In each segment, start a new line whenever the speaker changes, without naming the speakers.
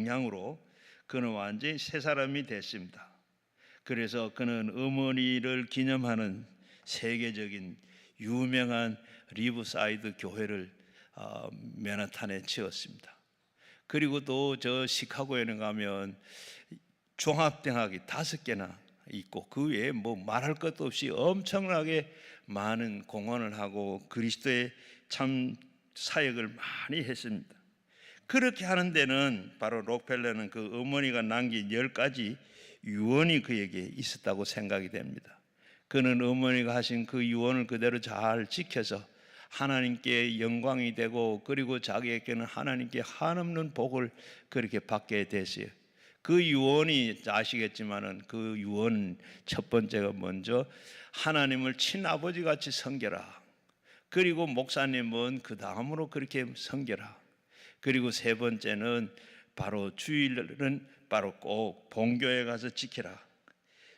영향으로 그는 완전히 새 사람이 됐습니다. 그래서 그는 어머니를 기념하는 세계적인 유명한 리브사이드 교회를 맨하탄에 지었습니다. 그리고 또 저 시카고에는 가면 종합대학이 5개나 있고 그 외에 뭐 말할 것도 없이 엄청나게 많은 공헌을 하고 그리스도의 참 사역을 많이 했습니다. 그렇게 하는 데는 바로 록펠러는 그 어머니가 남긴 10가지 유언이 그에게 있었다고 생각이 됩니다. 그는 어머니가 하신 그 유언을 그대로 잘 지켜서 하나님께 영광이 되고 그리고 자기에게는 하나님께 한없는 복을 그렇게 받게 됐어요. 그 유언이 아시겠지만은 그 유언 첫 번째가 먼저 하나님을 친아버지 같이 섬겨라. 그리고 목사님은 그 다음으로 그렇게 섬겨라. 그리고 세 번째는 바로 주일은 바로 꼭 본교에 가서 지키라.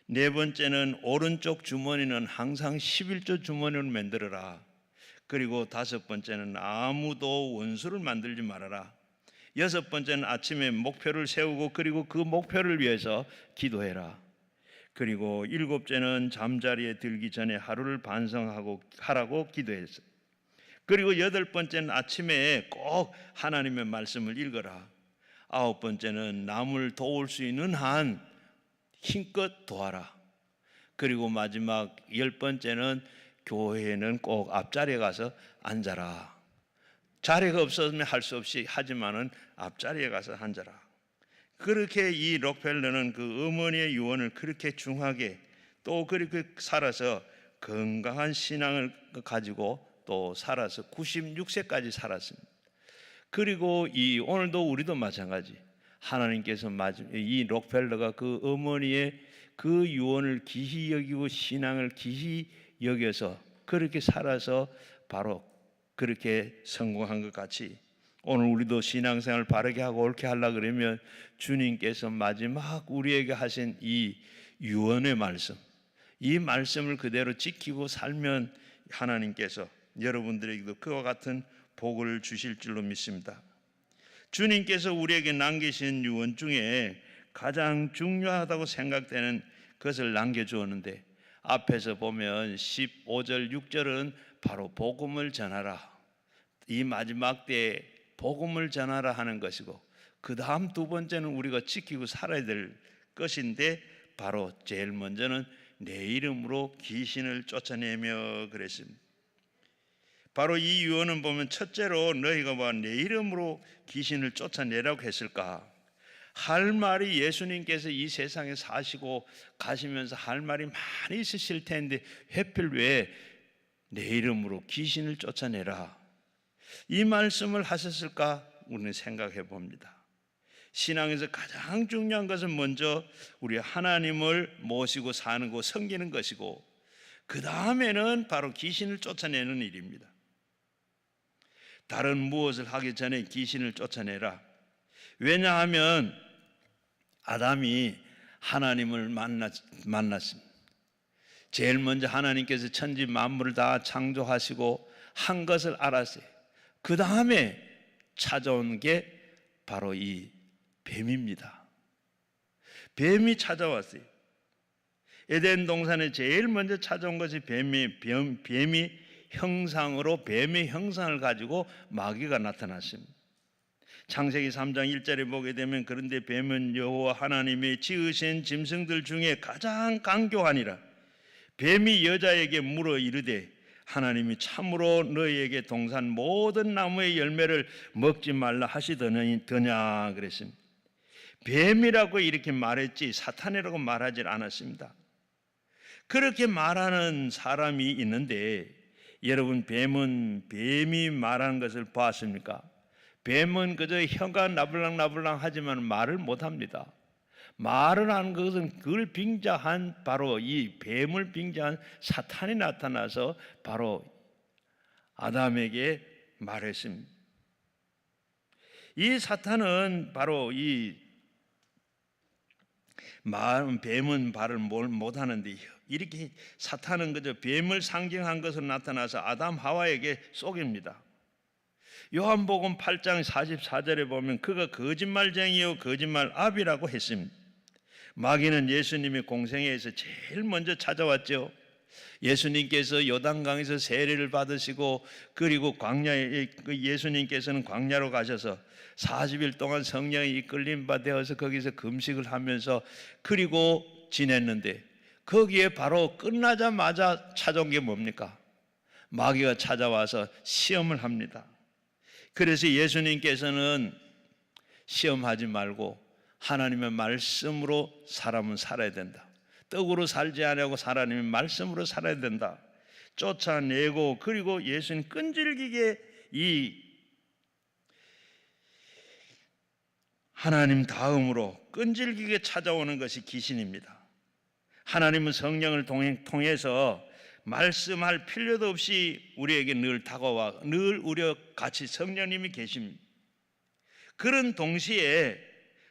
네 번째는 오른쪽 주머니는 항상 11조 주머니를 만들어라. 그리고 다섯 번째는 아무도 원수를 만들지 말아라. 여섯 번째는 아침에 목표를 세우고 그리고 그 목표를 위해서 기도해라. 그리고 일곱째는 잠자리에 들기 전에 하루를 반성하고 하라고 기도했어요. 그리고 여덟 번째는 아침에 꼭 하나님의 말씀을 읽어라. 아홉 번째는 남을 도울 수 있는 한 힘껏 도와라. 그리고 마지막 10번째는 교회에는 꼭 앞자리에 가서 앉아라. 자리가 없었으면 할 수 없이 하지만은 앞자리에 가서 앉아라. 그렇게 이 록펠러는 그 어머니의 유언을 그렇게 중하게 또 그렇게 살아서 건강한 신앙을 가지고 또 살아서 96세까지 살았습니다. 그리고 오늘도 우리도 마찬가지. 하나님께서 이 록펠러가 그 어머니의 그 유언을 기히 여기고 신앙을 기히 여겨서 그렇게 살아서 바로 그렇게 성공한 것 같이 오늘 우리도 신앙생활 바르게 하고 옳게 하려고 그러면 주님께서 마지막 우리에게 하신 이 유언의 말씀, 이 말씀을 그대로 지키고 살면 하나님께서 여러분들에게도 그와 같은 복을 주실 줄로 믿습니다. 주님께서 우리에게 남기신 유언 중에 가장 중요하다고 생각되는 것을 남겨주었는데 앞에서 보면 15절 6절은 바로 복음을 전하라. 이 마지막 때에 복음을 전하라 하는 것이고 그 다음 두 번째는 우리가 지키고 살아야 될 것인데 바로 제일 먼저는 내 이름으로 귀신을 쫓아내며 그랬습니다. 바로 이 유언은 보면 첫째로 너희가 내 이름으로 귀신을 쫓아내라고 했을까? 할 말이 예수님께서 이 세상에 사시고 가시면서 할 말이 많이 있으실 텐데 하필 왜 내 이름으로 귀신을 쫓아내라 이 말씀을 하셨을까? 우리는 생각해 봅니다. 신앙에서 가장 중요한 것은 먼저 우리 하나님을 모시고 사는 거 섬기는 것이고 그 다음에는 바로 귀신을 쫓아내는 일입니다. 다른 무엇을 하기 전에 귀신을 쫓아내라. 왜냐하면 아담이 하나님을 만났습니다. 제일 먼저 하나님께서 천지 만물을 다 창조하시고 한 것을 알았어요. 그 다음에 찾아온 게 바로 이 뱀입니다. 뱀이 찾아왔어요. 에덴 동산에 제일 먼저 찾아온 것이 뱀이 형상으로 뱀의 형상을 가지고 마귀가 나타났습니다. 창세기 3장 1절에 보게 되면 그런데 뱀은 여호와 하나님이 지으신 짐승들 중에 가장 강교하니라. 뱀이 여자에게 물어 이르되 하나님이 참으로 너희에게 동산 모든 나무의 열매를 먹지 말라 하시더냐 그랬습니다. 뱀이라고 이렇게 말했지 사탄이라고 말하지 않았습니다. 그렇게 말하는 사람이 있는데 여러분 뱀이 말하는 것을 보았습니까? 뱀은 그저 혀가 나불랑나불랑 하지만 말을 못합니다. 말을 하는 것은 그걸 빙자한 바로 이 뱀을 빙자한 사탄이 나타나서 바로 아담에게 말했습니다. 이 사탄은 바로 뱀은 말을 못하는데 이렇게 사탄은 그저 뱀을 상징한 것으로 나타나서 아담 하와에게 속입니다. 요한복음 8장 44절에 보면 그가 거짓말쟁이요 거짓말 아비라고 했습니다. 마귀는 예수님의 공생애에서 제일 먼저 찾아왔죠. 예수님께서 요단강에서 세례를 받으시고 그리고 광야에 예수님께서는 광야로 가셔서 40일 동안 성령에 이끌림 바 되어서 거기서 금식을 하면서 그리고 지냈는데 거기에 바로 끝나자마자 찾아온 게 뭡니까? 마귀가 찾아와서 시험을 합니다. 그래서 예수님께서는 시험하지 말고 하나님의 말씀으로 사람은 살아야 된다. 떡으로 살지 않고 하나님의 말씀으로 살아야 된다. 쫓아내고 그리고 예수님 끈질기게 이 하나님 다음으로 끈질기게 찾아오는 것이 귀신입니다. 하나님은 성령을 통해서 말씀할 필요도 없이 우리에게 늘 다가와 늘 우리와 같이 성령님이 계십니다. 그런 동시에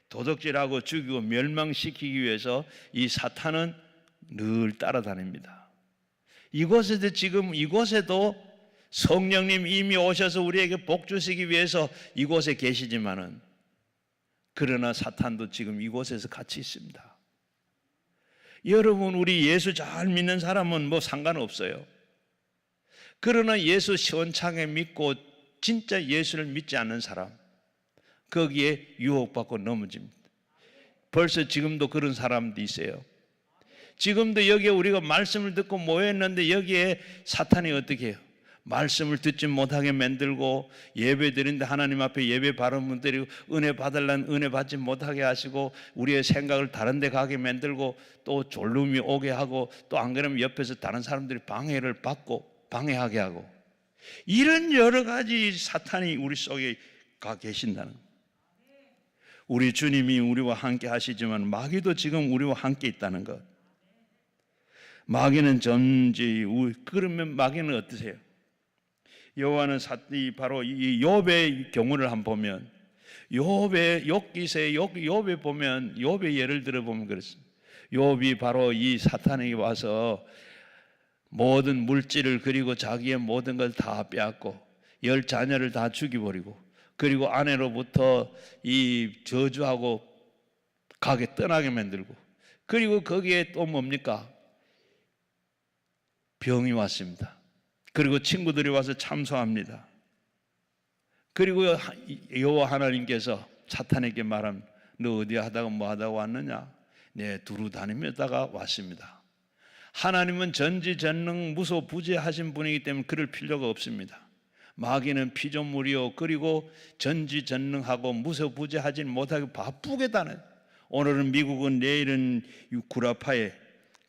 도둑질하고 죽이고 멸망시키기 위해서 이 사탄은 늘 따라다닙니다. 이곳에도 성령님 이미 오셔서 우리에게 복 주시기 위해서 이곳에 계시지만은 그러나 사탄도 지금 이곳에서 같이 있습니다. 여러분, 우리 예수 잘 믿는 사람은 뭐 상관없어요. 그러나 예수 시원찮게 믿고 진짜 예수를 믿지 않는 사람, 거기에 유혹받고 넘어집니다. 벌써 지금도 그런 사람도 있어요. 지금도 여기에 우리가 말씀을 듣고 모였는데 여기에 사탄이 어떻게 해요? 말씀을 듣지 못하게 만들고 예배 드리는데 하나님 앞에 예배 발언문 드리고 은혜 받으려면 은혜 받지 못하게 하시고 우리의 생각을 다른 데 가게 만들고 또 졸음이 오게 하고 또 안 그러면 옆에서 다른 사람들이 방해를 받고 방해하게 하고 이런 여러 가지 사탄이 우리 속에 가 계신다는 거예요. 우리 주님이 우리와 함께 하시지만 마귀도 지금 우리와 함께 있다는 것. 마귀는 그러면 마귀는 어떠세요? 여호와는 바로 이 욥의 경우를 한번 보면 욥에 보면 욥의 예를 들어 보면 그렇습니다. 욥이 바로 이 사탄에게 와서 모든 물질을 그리고 자기의 모든 걸 다 빼앗고 10 자녀를 다 죽여버리고 그리고 아내로부터 이 저주하고 가게 떠나게 만들고 그리고 거기에 또 뭡니까? 병이 왔습니다. 그리고 친구들이 와서 참소합니다. 그리고 여호와 하나님께서 사탄에게 말합니다. 너 어디 하다가 뭐 하다가 왔느냐? 네, 두루 다니면다가 왔습니다. 하나님은 전지전능 무소부재하신 분이기 때문에 그럴 필요가 없습니다. 마귀는 피조물이요 그리고 전지전능하고 무소부재하지 못하게 바쁘게 다녀요. 오늘은 미국은 내일은 구라파에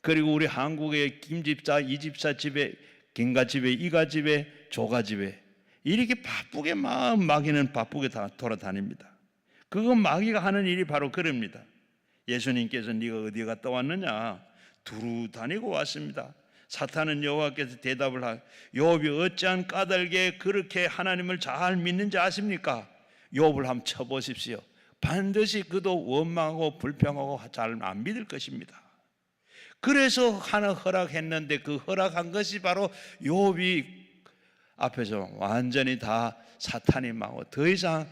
그리고 우리 한국의 김집사 이집사 집에 김가집에 이가집에 조가집에 이렇게 바쁘게 마귀는 바쁘게 다 돌아다닙니다. 그거 마귀가 하는 일이 바로 그럽니다. 예수님께서 네가 어디 갔다 왔느냐? 두루 다니고 왔습니다. 사탄은 여호와께서 대답을 하여 욥이 어찌한 까닭에 그렇게 하나님을 잘 믿는지 아십니까? 욥을 한번 쳐보십시오. 반드시 그도 원망하고 불평하고 잘 안 믿을 것입니다. 그래서 하나 허락했는데 그 허락한 것이 바로 욥이 앞에서 완전히 다 사탄이 막고 더 이상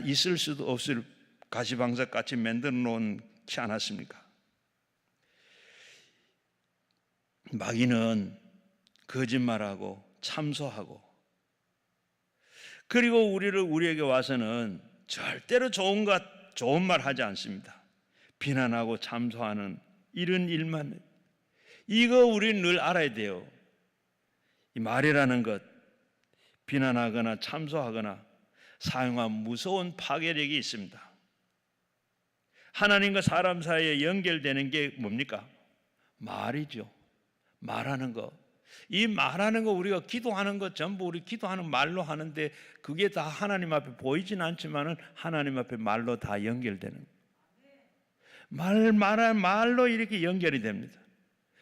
있을 수도 없을 가시방석같이 만들어 놓지 않았습니까? 마귀는 거짓말하고 참소하고 그리고 우리에게 와서는 절대로 좋은 말 하지 않습니다. 비난하고 참소하는 이런 일만 이거 우리는 늘 알아야 돼요. 이 말이라는 것 비난하거나 참소하거나 사용한 무서운 파괴력이 있습니다. 하나님과 사람 사이에 연결되는 게 뭡니까? 말이죠. 말하는 거. 이 말하는 거 우리가 기도하는 것 전부 우리 기도하는 말로 하는데 그게 다 하나님 앞에 보이진 않지만은 하나님 앞에 말로 다 연결되는 말로 이렇게 연결이 됩니다.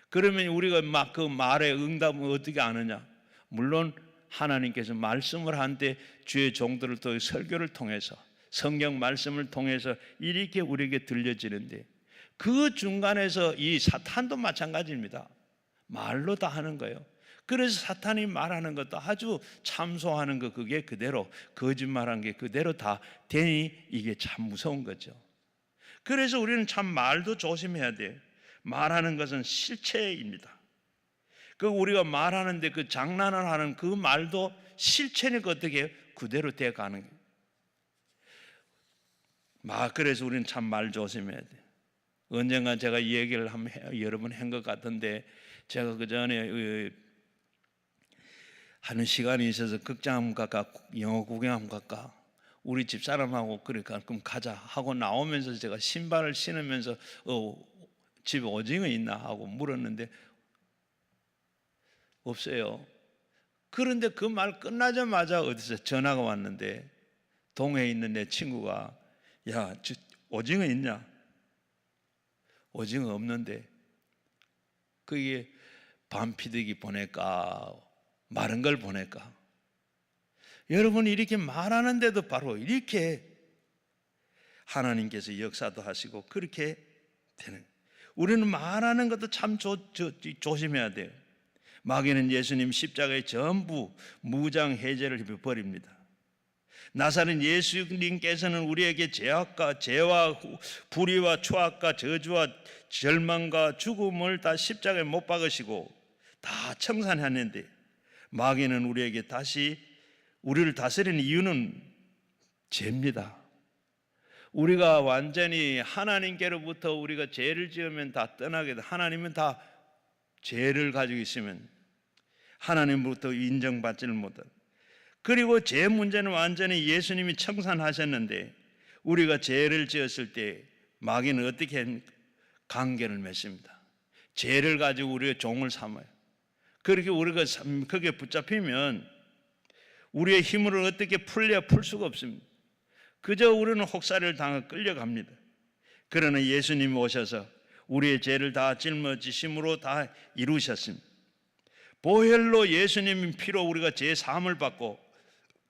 그러면 우리가 막 그 말의 응답을 어떻게 아느냐? 물론 하나님께서 말씀을 한데 주의 종들을 통해 설교를 통해서 성경 말씀을 통해서 이렇게 우리에게 들려지는데 그 중간에서 이 사탄도 마찬가지입니다. 말로 다 하는 거예요. 그래서 사탄이 말하는 것도 아주 참소하는 거 그게 그대로 거짓말한 게 그대로 다 되니 이게 참 무서운 거죠. 그래서 우리는 참 말도 조심해야 돼요. 말하는 것은 실체입니다. 그 우리가 말하는데 그 장난을 하는 그 말도 실체니까 어떻게 그대로 돼 가는 거예요. 그래서 우리는 참 말 조심해야 돼요. 언젠가 제가 이 얘기를 여러 번 한 것 같은데, 제가 그 전에 하는 시간이 있어서 극장 한번 갈까, 영화 구경 한번 갈까, 우리 집사람하고 그러니까 그럼 가자 하고 나오면서 제가 신발을 신으면서 집에 오징어 있나 하고 물었는데 없어요. 그런데 그 말 끝나자마자 어디서 전화가 왔는데, 동해에 있는 내 친구가 야, 오징어 있냐? 오징어 없는데. 그게 밤피디기 보낼까, 마른 걸 보낼까? 여러분, 이렇게 말하는데도 바로 이렇게 하나님께서 역사도 하시고 그렇게 되는, 우리는 말하는 것도 참 조심해야 돼요. 마귀는 예수님 십자가에 전부 무장해제를 버립니다. 나사렛 예수님께서는 우리에게 죄와 불의와 추악과 저주와 절망과 죽음을 다 십자가에 못 박으시고 다 청산했는데, 마귀는 우리에게 다시 우리를 다스리는 이유는 죄입니다. 우리가 완전히 하나님께로부터 우리가 죄를 지으면 다 떠나게 돼. 하나님은 다 죄를 가지고 있으면 하나님으로부터 인정받지를 못하고, 그리고 죄 문제는 완전히 예수님이 청산하셨는데, 우리가 죄를 지었을 때 마귀는 어떻게 관계를 맺습니다. 죄를 가지고 우리의 종을 삼아요. 그렇게 우리가 거기에 붙잡히면 우리의 힘으로 어떻게 풀 수가 없습니다. 그저 우리는 혹사를 당하고 끌려갑니다. 그러나 예수님이 오셔서 우리의 죄를 다 짊어지심으로 다 이루셨습니다. 보혈로 예수님 피로 우리가 죄 사함을 받고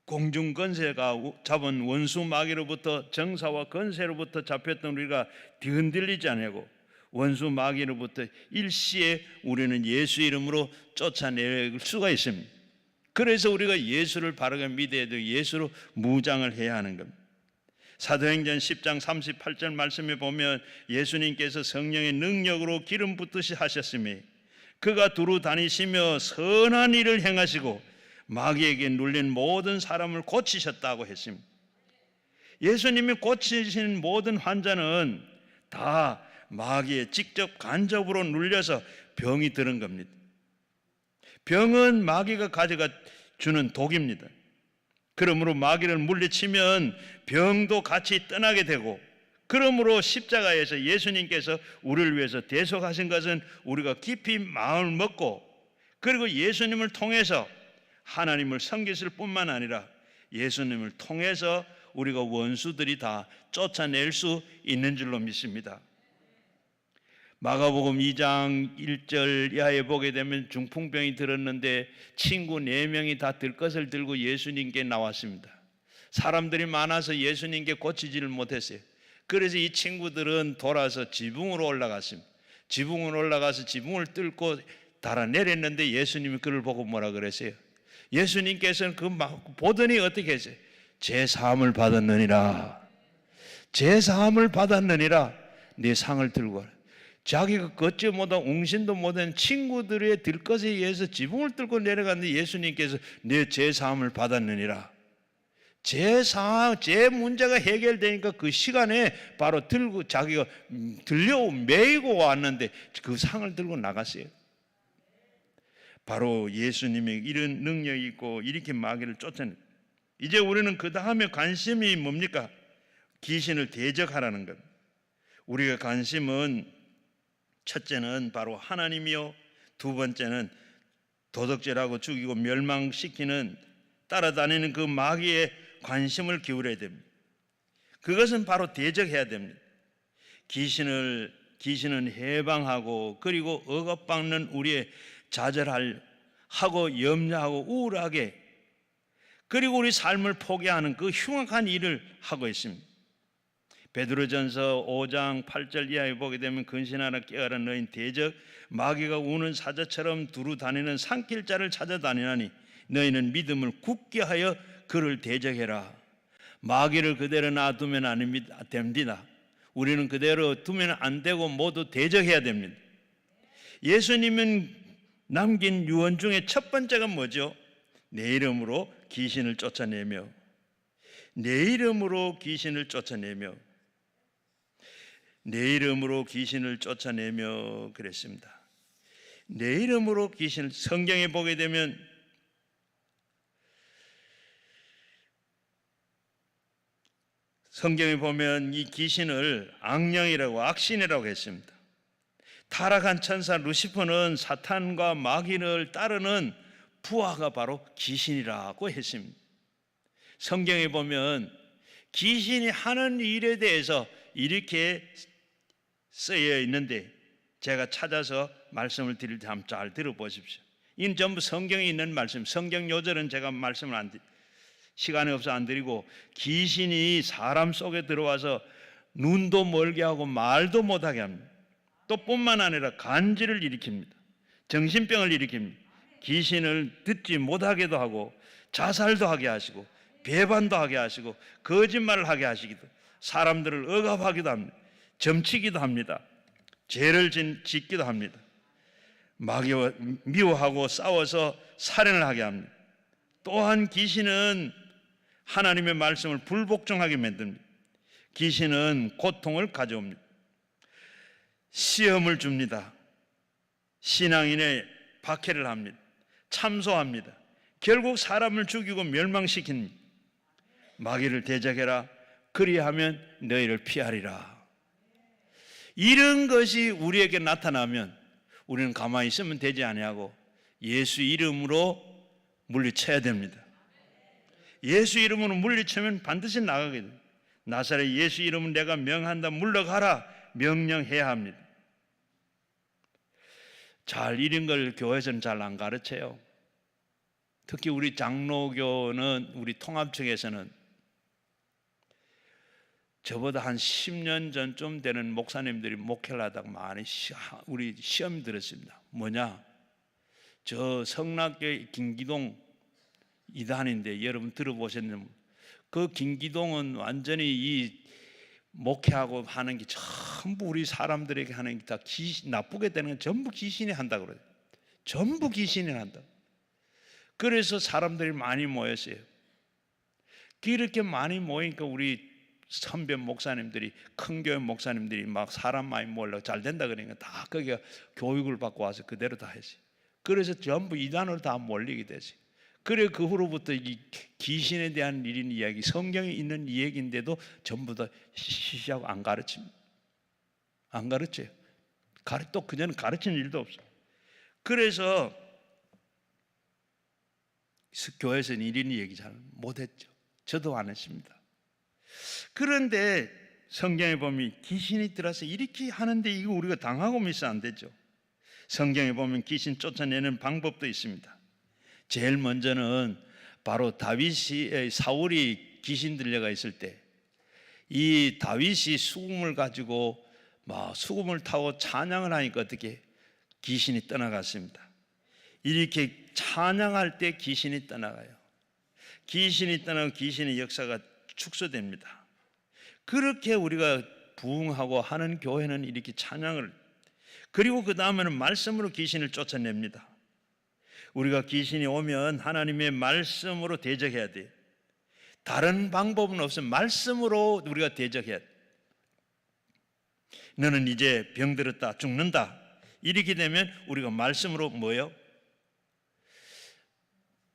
공중 권세가 잡은 원수 마귀로부터, 정사와 권세로부터 잡혔던 우리가 흔들리지 않고 원수 마귀로부터 일시에 우리는 예수 이름으로 쫓아낼 수가 있습니다. 그래서 우리가 예수를 바르게 믿어야 돼요. 예수로 무장을 해야 하는 겁니다. 사도행전 10장 38절 말씀에 보면 예수님께서 성령의 능력으로 기름 붓듯이 하셨으니 그가 두루 다니시며 선한 일을 행하시고 마귀에게 눌린 모든 사람을 고치셨다고 했습니다. 예수님이 고치신 모든 환자는 다 마귀에 직접 간접으로 눌려서 병이 들은 겁니다. 병은 마귀가 가져가 주는 독입니다. 그러므로 마귀를 물리치면 병도 같이 떠나게 되고, 그러므로 십자가에서 예수님께서 우리를 위해서 대속하신 것은 우리가 깊이 마음을 먹고, 그리고 예수님을 통해서 하나님을 섬기실 뿐만 아니라 예수님을 통해서 우리가 원수들이 다 쫓아낼 수 있는 줄로 믿습니다. 마가복음 2장 1절 이하에 보게 되면 중풍병이 들었는데 친구 4명이 다 들것을 들고 예수님께 나왔습니다. 사람들이 많아서 예수님께 고치지를 못했어요. 그래서 이 친구들은 돌아서 지붕으로 올라갔습니다. 지붕으로 올라가서 지붕을 뚫고 달아내렸는데 예수님이 그를 보고 뭐라 그랬어요? 예수님께서는 보더니 어떻게 했어요? 제사함을 받았느니라. 제사함을 받았느니라. 네 상을 들고 와라. 자기가 걷지 못한 웅신도 못한 친구들의 들것에 의해서 지붕을 뚫고 내려갔는데 예수님께서 네 제사함을 받았느니라. 제 문제가 해결되니까 그 시간에 바로 들고 자기가 메이고 왔는데 그 상을 들고 나갔어요. 바로 예수님이 이런 능력이 있고 이렇게 마귀를 쫓아내. 이제 우리는 그 다음에 관심이 뭡니까? 귀신을 대적하라는 것. 우리가 관심은 첫째는 바로 하나님이요, 두 번째는 도덕질하고 죽이고 멸망시키는 따라다니는 그 마귀의 관심을 기울여야 됩니다. 그것은 바로 대적해야 됩니다. 귀신은 해방하고 그리고 억압받는 우리의 좌절하고 염려하고 우울하게 그리고 우리 삶을 포기하는 그 흉악한 일을 하고 있습니다. 베드로전서 5장 8절 이하에 보게 되면 근신하라 깨어라 너희는 대적 마귀가 우는 사자처럼 두루 다니는 산길자를 찾아다니나니 너희는 믿음을 굳게 하여 그를 대적해라. 마귀를 그대로 놔두면 안 됩니다. 우리는 그대로 두면 안 되고 모두 대적해야 됩니다. 예수님은 남긴 유언 중에 첫 번째가 뭐죠? 내 이름으로 귀신을 쫓아내며, 내 이름으로 귀신을 쫓아내며, 내 이름으로 귀신을 쫓아내며 그랬습니다. 내 이름으로 귀신을, 성경에 보게 되면 성경에 보면 이 귀신을 악령이라고, 악신이라고 했습니다. 타락한 천사 루시퍼는 사탄과 마귀를 따르는 부하가 바로 귀신이라고 했습니다. 성경에 보면 귀신이 하는 일에 대해서 이렇게 쓰여 있는데 제가 찾아서 말씀을 드릴 때 한번 잘 들어보십시오. 이는 전부 성경에 있는 말씀, 성경 요절은 제가 말씀을 시간이 없어 안 드리고, 귀신이 사람 속에 들어와서 눈도 멀게 하고 말도 못하게 합니다. 또 뿐만 아니라 간질을 일으킵니다. 정신병을 일으킵니다. 귀신을 듣지 못하게도 하고 자살도 하게 하시고 배반도 하게 하시고 거짓말을 하게 하시기도, 사람들을 억압하기도 합니다. 점치기도 합니다. 죄를 짓기도 합니다. 마귀와 미워하고 싸워서 살인을 하게 합니다. 또한 귀신은 하나님의 말씀을 불복종하게 만듭니다. 귀신은 고통을 가져옵니다. 시험을 줍니다. 신앙인의 박해를 합니다. 참소합니다. 결국 사람을 죽이고 멸망시킵니다. 마귀를 대적해라. 그리하면 너희를 피하리라. 이런 것이 우리에게 나타나면 우리는 가만히 있으면 되지 아니하고 예수 이름으로 물리쳐야 됩니다. 예수 이름으로 물리치면 반드시 나가게 됩니다. 나사렛 예수 이름은 내가 명한다, 물러가라 명령해야 합니다. 잘 이런 걸 교회에서는 잘 안 가르쳐요. 특히 우리 장로교는, 우리 통합측에서는 저보다 한 10년 전쯤 되는 목사님들이 목회를 하다가 많이 우리 시험이 들었습니다. 뭐냐? 저 성락교회 김기동 이단인데 여러분 들어보셨나요? 그 김기동은 완전히 이 목회하고 하는 게 전부 우리 사람들에게 하는 게 다 나쁘게 되는 건 전부 귀신이 한다고 그래요. 전부 귀신이 한다. 그래서 사람들이 많이 모였어요. 이렇게 많이 모이니까 우리 선배 목사님들이, 큰 교회 목사님들이 막 사람 많이 모으려고 잘 된다 그러니까 다 거기가 교육을 받고 와서 그대로 다 했어요. 그래서 전부 이단으로 다 몰리게 되지. 그래 그 후로부터 이 귀신에 대한 일인 이야기, 성경에 있는 이야기인데도 전부 다 시시하고 안 가르칩니다. 안 가르쳐요. 또 그녀는 가르치는 일도 없어요. 그래서 교회에서는 이런 얘기 잘 못했죠. 저도 안 했습니다. 그런데 성경에 보면 귀신이 들어서 이렇게 하는데 이거 우리가 당하고 있으면 안 되죠. 성경에 보면 귀신 쫓아내는 방법도 있습니다. 제일 먼저는 바로 사울이 귀신 들려가 있을 때 이 다윗이 수금을 가지고 막 수금을 타고 찬양을 하니까 어떻게 귀신이 떠나갔습니다. 이렇게 찬양할 때 귀신이 떠나가요. 귀신이 떠나고 귀신의 역사가 축소됩니다. 그렇게 우리가 부흥하고 하는 교회는 이렇게 찬양을, 그리고 그 다음에는 말씀으로 귀신을 쫓아냅니다. 우리가 귀신이 오면 하나님의 말씀으로 대적해야 돼요. 다른 방법은 없으면 말씀으로 우리가 대적해야 돼요. 너는 이제 병들었다, 죽는다, 이렇게 되면 우리가 말씀으로 뭐요?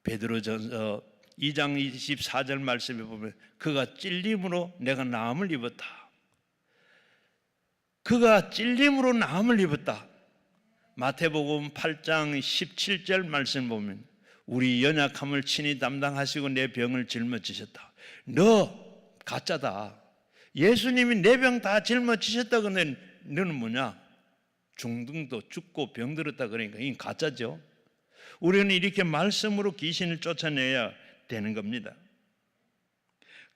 베드로전서 2장 24절 말씀에 보면 그가 찔림으로 내가 나음을 입었다. 그가 찔림으로 나음을 입었다. 마태복음 8장 17절 말씀 보면 우리 연약함을 친히 담당하시고 내 병을 짊어지셨다. 너 가짜다. 예수님이 내 병 다 짊어지셨다. 그러면 너는 뭐냐? 중등도 죽고 병들었다 그러니까 이건 가짜죠. 우리는 이렇게 말씀으로 귀신을 쫓아내야 되는 겁니다.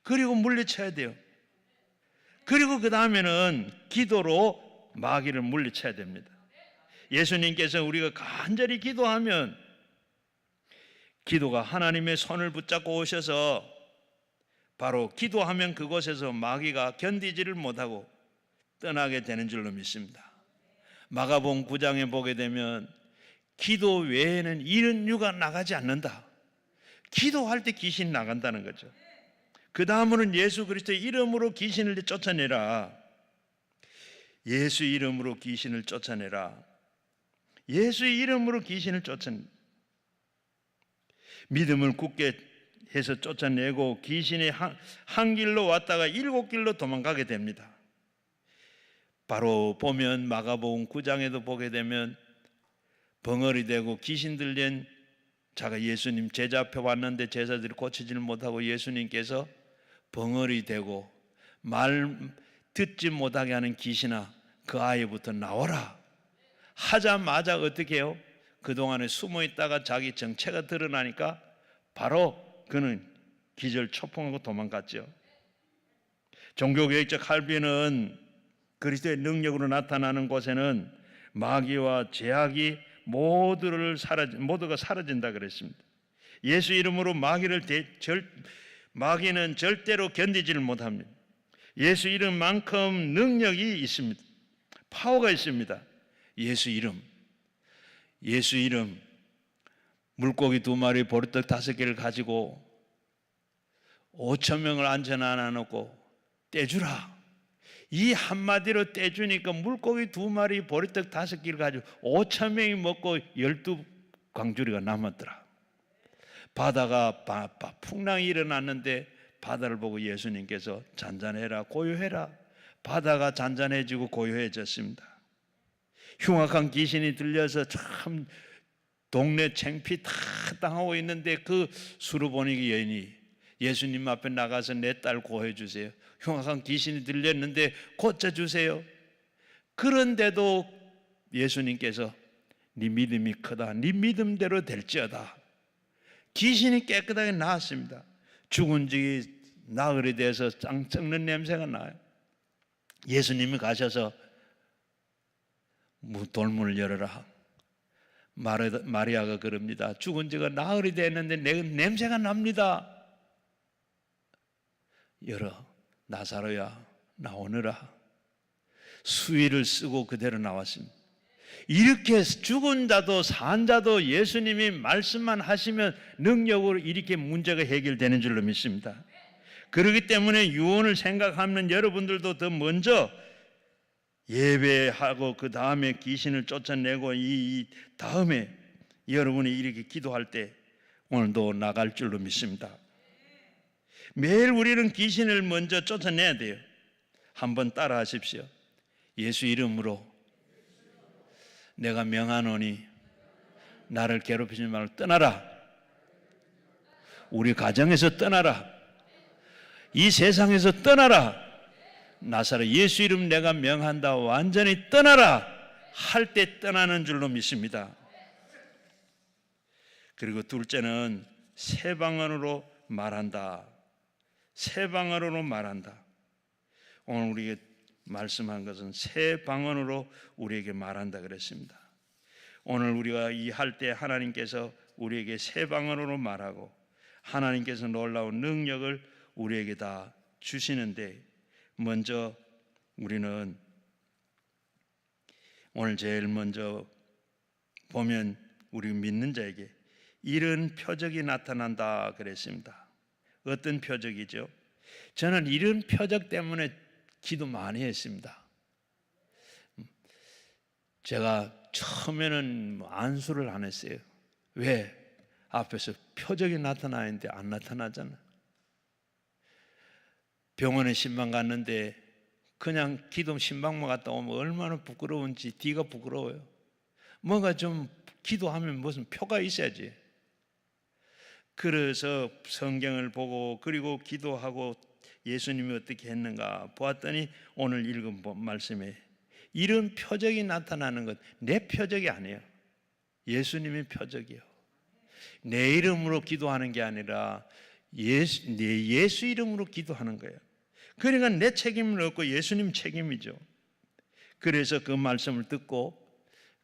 그리고 물리쳐야 돼요. 그리고 그 다음에는 기도로 마귀를 물리쳐야 됩니다. 예수님께서 우리가 간절히 기도하면 기도가 하나님의 손을 붙잡고 오셔서 바로 기도하면 그곳에서 마귀가 견디지를 못하고 떠나게 되는 줄로 믿습니다. 마가복음 9장에 보게 되면 기도 외에는 이런 유가 나가지 않는다. 기도할 때 귀신 나간다는 거죠. 그 다음으로는 예수 그리스도의 이름으로 귀신을 쫓아내라. 예수 이름으로 귀신을 쫓아내라. 예수의 이름으로 귀신을 쫓아내라. 믿음을 굳게 해서 쫓아내고 귀신이 한 길로 왔다가 7길로 도망가게 됩니다. 바로 보면 마가복음 9장에도 보게 되면 벙어리 되고 귀신 들린 자가 예수님 제자 앞에 왔는데 제자들이 고치지를 못하고 예수님께서 벙어리 되고 말 듣지 못하게 하는 귀신아 그 아이부터 나와라 하자마자 어떻게 해요? 그동안에 숨어 있다가 자기 정체가 드러나니까 바로 그는 기절초풍하고 도망갔죠. 종교개혁적 할비는 그리스도의 능력으로 나타나는 곳에는 마귀와 제약이 모두가 사라진다 그랬습니다. 예수 이름으로 마귀는 절대로 견디지를 못합니다. 예수 이름만큼 능력이 있습니다. 파워가 있습니다. 예수 이름 물고기 2마리 보리떡 5개를 가지고 5,000명을 안전하나 놓고 떼주라. 이 한마디로 떼주니까 물고기 2마리 보리떡 5개를 가지고 5,000명이 먹고 12광주리가 남았더라. 바다가 풍랑이 일어났는데 바다를 보고 예수님께서 잔잔해라 고요해라. 바다가 잔잔해지고 고요해졌습니다. 흉악한 귀신이 들려서 참 동네 창피 다 당하고 있는데 그 수르보니 여인이 예수님 앞에 나가서 내 딸 구해 주세요. 흉악한 귀신이 들렸는데 고쳐주세요. 그런데도 예수님께서 네 믿음이 크다. 네 믿음대로 될지어다. 귀신이 깨끗하게 나았습니다. 죽은 지 나흘이 돼서 썩는 냄새가 나요. 예수님이 가셔서 돌문을 열어라. 마리아가 그럽니다. 죽은 지가 나흘이 됐는데 냄새가 납니다. 열어. 나사로야 나오너라. 수의를 쓰고 그대로 나왔습니다. 이렇게 죽은 자도 산 자도 예수님이 말씀만 하시면 능력으로 이렇게 문제가 해결되는 줄로 믿습니다. 그렇기 때문에 유언을 생각하면 여러분들도 더 먼저 예배하고 그 다음에 귀신을 쫓아내고 이 다음에 여러분이 이렇게 기도할 때 오늘도 나갈 줄로 믿습니다. 매일 우리는 귀신을 먼저 쫓아내야 돼요. 한번 따라 하십시오. 예수 이름으로 내가 명하노니 나를 괴롭히지 말고 떠나라. 우리 가정에서 떠나라. 이 세상에서 떠나라. 나사로 예수 이름 내가 명한다. 완전히 떠나라 할 때 떠나는 줄로 믿습니다. 그리고 둘째는 새 방언으로 말한다. 새 방언으로 말한다. 오늘 우리에게 말씀한 것은 새 방언으로 우리에게 말한다 그랬습니다. 오늘 우리가 이 할 때 하나님께서 우리에게 새 방언으로 말하고 하나님께서 놀라운 능력을 우리에게 다 주시는데 먼저 우리는 오늘 제일 먼저 보면 우리 믿는 자에게 이런 표적이 나타난다 그랬습니다. 어떤 표적이죠? 저는 이런 표적 때문에 기도 많이 했습니다. 제가 처음에는 안수를 안 했어요. 왜? 앞에서 표적이 나타나는데 안 나타나잖아. 병원에 신방 갔는데 그냥 기도 신방만 갔다 오면 얼마나 부끄러운지 뒤가 부끄러워요. 뭔가 좀 기도하면 무슨 표가 있어야지. 그래서 성경을 보고 그리고 기도하고 예수님이 어떻게 했는가 보았더니 오늘 읽은 말씀에 이런 표적이 나타나는 것 내 표적이 아니에요. 예수님의 표적이에요. 내 이름으로 기도하는 게 아니라 예수 이름으로 기도하는 거예요. 그러니까 내 책임은 없고 예수님 책임이죠. 그래서 그 말씀을 듣고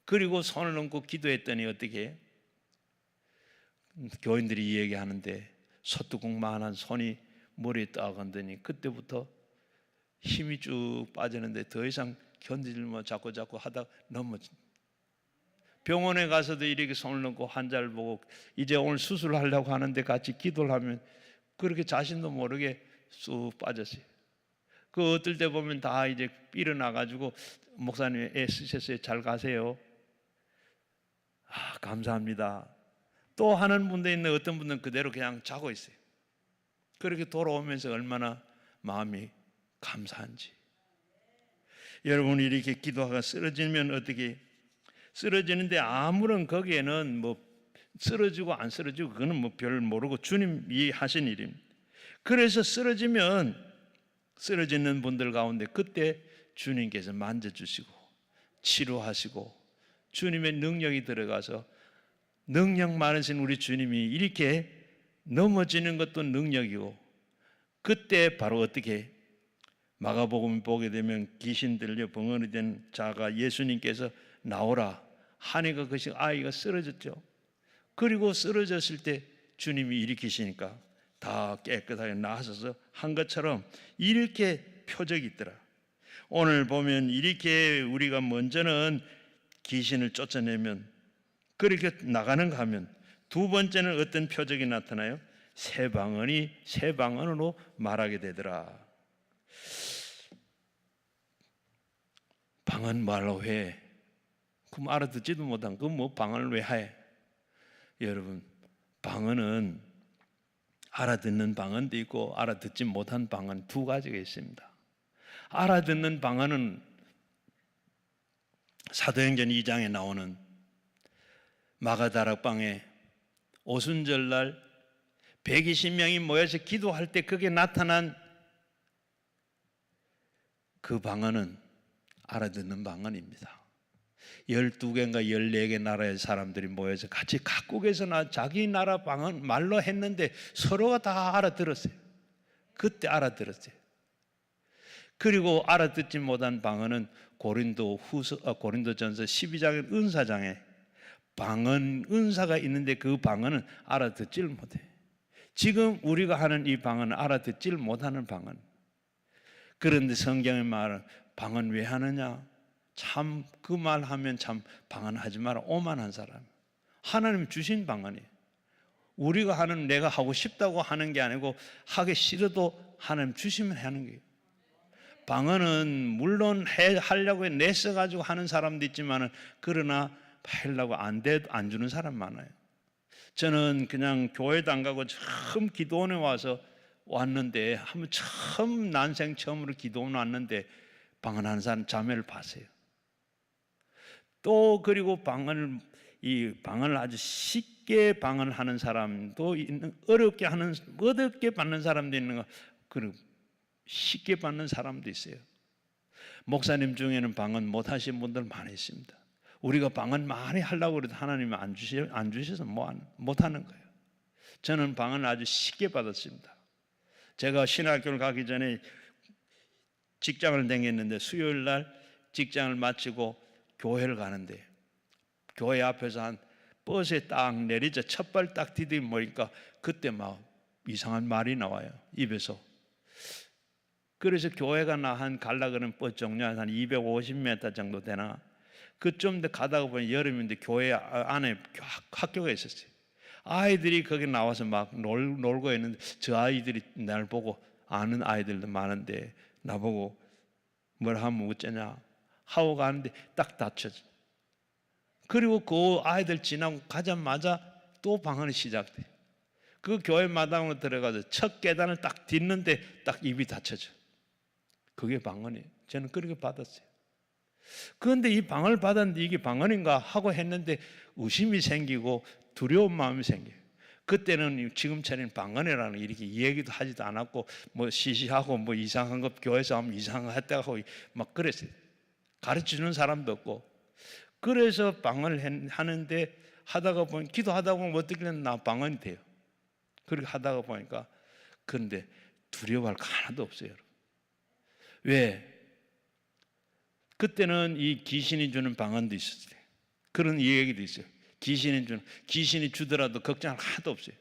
그리고 손을 얹고 기도했더니 어떻게 교인들이 얘기하는데 소뚜껑만한 손이 머리에 딱 얹더니 그때부터 힘이 쭉 빠지는데 더 이상 견디질 못 자꾸 하다 넘어진. 병원에 가서도 이렇게 손을 넣고 환자를 보고 이제 오늘 수술하려고 하는데 같이 기도를 하면 그렇게 자신도 모르게 쑥 빠졌어요. 그 어떨 때 보면 다 이제 일어나가지고 목사님 애쓰셨어요. 잘 가세요. 감사합니다. 또 하는 분도 있는데 어떤 분은 그대로 그냥 자고 있어요. 그렇게 돌아오면서 얼마나 마음이 감사한지. 여러분 이렇게 기도하가 쓰러지면 어떻게 쓰러지는데 아무런 거기에는 뭐 쓰러지고 안 쓰러지고 그거는 뭐 별 모르고 주님이 하신 일입니다. 그래서 쓰러지면 쓰러지는 분들 가운데 그때 주님께서 만져주시고 치료하시고 주님의 능력이 들어가서 능력 많으신 우리 주님이 이렇게 넘어지는 것도 능력이고 그때 바로 어떻게 마가복음 보게 되면 귀신 들려 벙어리 된 자가 예수님께서 나오라 하니까 그 아이가 쓰러졌죠. 그리고 쓰러졌을 때 주님이 일으키시니까 다 깨끗하게 나서서 한 것처럼 이렇게 표적이 있더라. 오늘 보면 이렇게 우리가 먼저는 귀신을 쫓아내면 그렇게 나가는가 하면 두 번째는 어떤 표적이 나타나요? 새 방언이 새 방언으로 말하게 되더라. 방언 말로 해. 그럼 알아듣지도 못한 그 뭐 방언을 왜 해? 여러분 방언은 알아듣는 방언도 있고 알아듣지 못한 방언 두 가지가 있습니다. 알아듣는 방언은 사도행전 2장에 나오는 마가다락방에 오순절날 120명이 모여서 기도할 때 그게 나타난 그 방언은 알아듣는 방언입니다. 12개인가 14개 나라의 사람들이 모여서 같이 각국에서 자기 나라 방언 말로 했는데 서로가 다 알아들었어요. 그때 알아들었어요. 그리고 알아듣지 못한 방언은 고린도전서 12장의 은사장에 방언 은사가 있는데 그 방언은 알아듣지를 못해. 지금 우리가 하는 이 방언은 알아듣지를 못하는 방언. 그런데 성경의 말은 방언 왜 하느냐? 참 그 말 하면 참 방언하지 마라. 오만한 사람. 하나님 주신 방언이에요. 우리가 하는 내가 하고 싶다고 하는 게 아니고 하기 싫어도 하나님 주시면 하는 거예요. 방언은 물론 하려고 내써가지고 하는 사람도 있지만 그러나 하려고 안 주는 사람 많아요. 저는 그냥 교회도 안 가고 처음 기도원에 왔는데 한번 난생 처음으로 기도원 왔는데 방언하는 사람 자매를 봤어요. 또 그리고 방언을 아주 쉽게 방언하는 사람도 있는, 어렵게 받는 사람도 있는 거, 그리고 쉽게 받는 사람도 있어요. 목사님 중에는 방언 못 하신 분들 많이 있습니다. 우리가 방언 많이 하려고 해도 하나님이 안 주셔서 못 하는 거예요. 저는 방언을 아주 쉽게 받았습니다. 제가 신학교를 가기 전에 직장을 다녔는데 수요일 날 직장을 마치고 교회를 가는데 교회 앞에서 한 버스에 딱 내리자 첫발 딱 디디면 보니까 그때 막 이상한 말이 나와요. 입에서. 그래서 교회가 갈라 그러는 버스 정류장 한 250m 정도 되나 그쯤 더 가다가 보니 여름인데 교회 안에 학교가 있었어요. 아이들이 거기 나와서 막 놀고 있는데 저 아이들이 날 보고 아는 아이들도 많은데 나보고 뭘 하면 어쩌냐 하고 가는데 딱 다쳐져. 그리고 그 아이들 지나고 가자마자 또 방언이 시작돼. 그 교회 마당으로 들어가서 첫 계단을 딱 딛는데 딱 입이 닫혀져. 그게 방언이에요. 저는 그렇게 받았어요. 그런데 이 방언을 받았는데 이게 방언인가 하고 했는데 의심이 생기고 두려운 마음이 생겨요. 그때는 지금처럼 방언이라는 이렇게 얘기도 하지도 않았고 뭐 시시하고 뭐 이상한 거 교회에서 하면 이상한 거 했다고 막 그랬어요. 가르쳐주는 사람도 없고. 그래서 방언을 하는데 하다가 보니 기도하다 보면 어떻게 나 방언이 돼요. 그렇게 하다가 보니까 그런데 두려워할 거 하나도 없어요. 여러분. 왜? 그때는 이 귀신이 주는 방언도 있었어요. 그런 얘기도 있어요. 귀신이 주더라도 걱정할 하나도 없어요.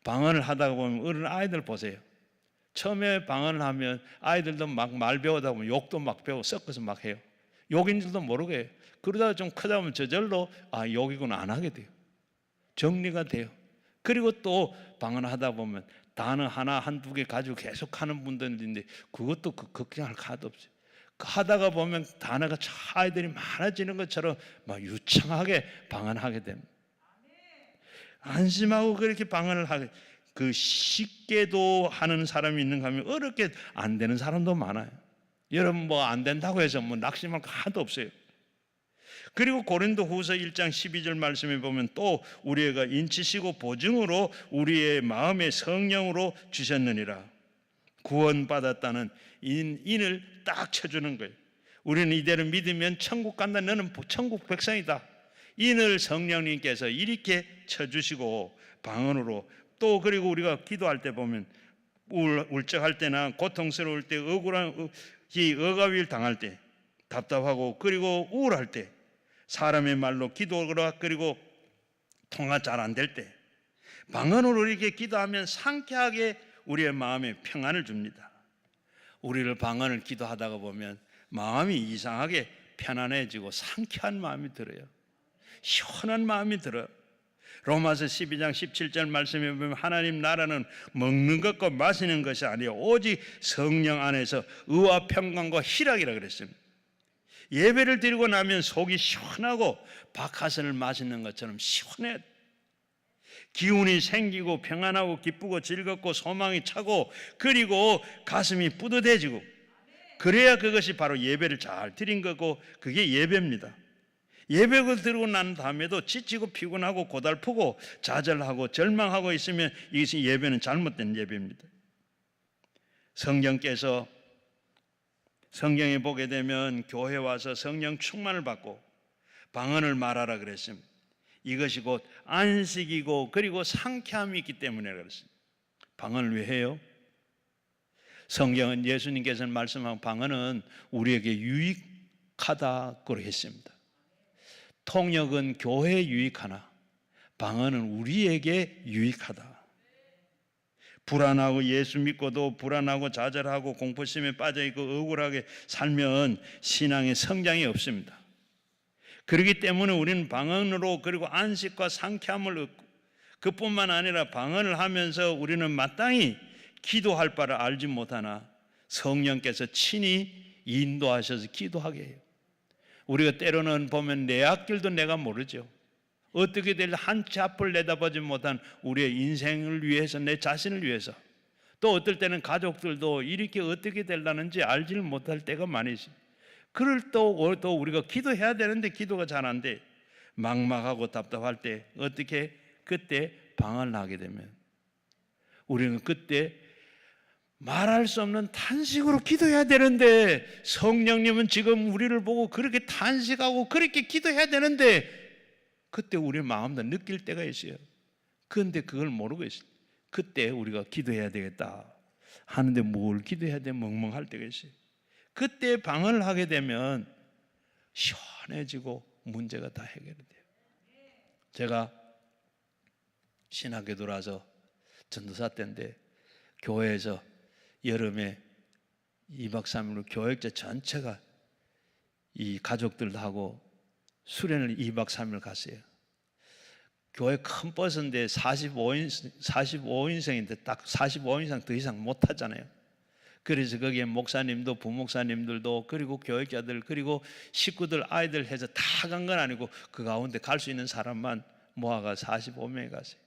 방언을 하다가 보면 어른 아이들 보세요. 처음에 방언을 하면 아이들도 막 말 배우다 보면 욕도 막 배우고 섞어서 막 해요. 욕인 줄도 모르게 해요. 그러다가 좀 크다 보면 저절로 욕이구나 안 하게 돼요. 정리가 돼요. 그리고 또 방언하다 보면 단어 하나 한두 개 가지고 계속 하는 분들인데 그것도 걱정할 하나도 없어요. 하다가 보면 단어가 아이들이 많아지는 것처럼 막 유창하게 방언하게 됩니다. 안심하고 그렇게 방언을 하게, 그 쉽게도 하는 사람이 있는가 하면 어렵게 안 되는 사람도 많아요. 여러분 뭐 안 된다고 해서 뭐 낙심할 거 하나도 없어요. 그리고 고린도후서 1장 12절 말씀에 보면 또 우리가 인치시고 보증으로 우리의 마음의 성령으로 주셨느니라. 구원받았다는 인을 딱 쳐주는 거예요. 우리는 이대로 믿으면 천국 간다. 너는 천국 백성이다. 인을 성령님께서 이렇게 쳐주시고 방언으로 또 그리고 우리가 기도할 때 보면 울적할 때나 고통스러울 때 억울한 억압을 당할 때 답답하고 그리고 우울할 때 사람의 말로 기도하거나 그리고 통화 잘 안 될 때 방언으로 이렇게 기도하면 상쾌하게 우리의 마음에 평안을 줍니다. 우리를 방언을 기도하다가 보면 마음이 이상하게 편안해지고 상쾌한 마음이 들어요. 시원한 마음이 들어요. 로마서 12장 17절 말씀에 보면 하나님 나라는 먹는 것과 마시는 것이 아니요 오직 성령 안에서 의와 평강과 희락이라 그랬습니다. 예배를 드리고 나면 속이 시원하고 박하선을 마시는 것처럼 시원해. 기운이 생기고 평안하고 기쁘고 즐겁고 소망이 차고 그리고 가슴이 뿌듯해지고 그래야 그것이 바로 예배를 잘 드린 거고 그게 예배입니다. 예배를 드리고 난 다음에도 지치고 피곤하고 고달프고 좌절하고 절망하고 있으면 이것이 예배는 잘못된 예배입니다. 성경에 보게 되면 교회 와서 성령 충만을 받고 방언을 말하라 그랬습니다. 이것이 곧 안식이고 그리고 상쾌함이 있기 때문에 그렇습니다. 방언을 왜 해요? 성경은 예수님께서는 말씀한 방언은 우리에게 유익하다고 했습니다. 통역은 교회에 유익하나 방언은 우리에게 유익하다. 불안하고 예수 믿고도 불안하고 좌절하고 공포심에 빠져있고 억울하게 살면 신앙의 성장이 없습니다. 그렇기 때문에 우리는 방언으로 그리고 안식과 상쾌함을 얻고 그뿐만 아니라 방언을 하면서 우리는 마땅히 기도할 바를 알지 못하나 성령께서 친히 인도하셔서 기도하게 해요. 우리가 때로는 보면 내 앞길도 내가 모르죠. 어떻게 될 한 치 앞을 내다보지 못한 우리의 인생을 위해서 내 자신을 위해서 또 어떨 때는 가족들도 이렇게 어떻게 되려는지 알지를 못할 때가 많이 있습니다. 그럴 또 우리가 기도해야 되는데 기도가 잘 안 돼. 막막하고 답답할 때 어떻게 그때 방언을 하게 되면 우리는 그때 말할 수 없는 탄식으로 기도해야 되는데 성령님은 지금 우리를 보고 그렇게 탄식하고 그렇게 기도해야 되는데 그때 우리 마음도 느낄 때가 있어요. 그런데 그걸 모르고 있어요. 그때 우리가 기도해야 되겠다 하는데 뭘 기도해야 돼 멍멍할 때가 있어요. 그때 방언을 하게 되면 시원해지고 문제가 다 해결이 돼요. 제가 신학교 들어와서 전도사 때인데 교회에서 여름에 2박 3일로 교역자 전체가 이 가족들하고 수련을 2박 3일 갔어요. 교회 큰 버스인데 45인승인데 딱 45인승 더 이상 못 하잖아요. 그래서 거기에 목사님도 부목사님들도 그리고 교역자들 그리고 식구들 아이들 해서 다 간 건 아니고 그 가운데 갈 수 있는 사람만 모아가 45명이 갔어요.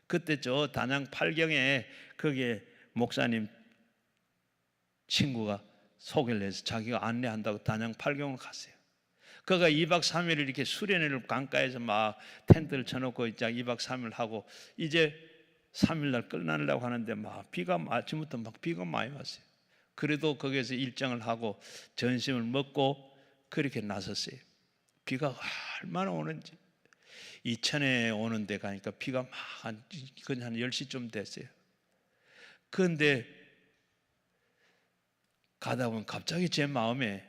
그때 저 단양 팔경에 거기에 목사님 친구가 소개를 해서 자기가 안내한다고 단양 팔경을 갔어요. 그가 2박 3일을 이렇게 수련회를 강가에서 막 텐트를 쳐놓고 이제 2박 3일 하고 이제 3일날 끝나려고 하는데 막 아침부터 막 비가 많이 왔어요. 그래도 거기에서 일정을 하고 점심을 먹고 그렇게 나섰어요. 비가 얼마나 오는지. 이천에 오는 데 가니까 비가 막 한 10시쯤 됐어요. 그런데 가다 보면 갑자기 제 마음에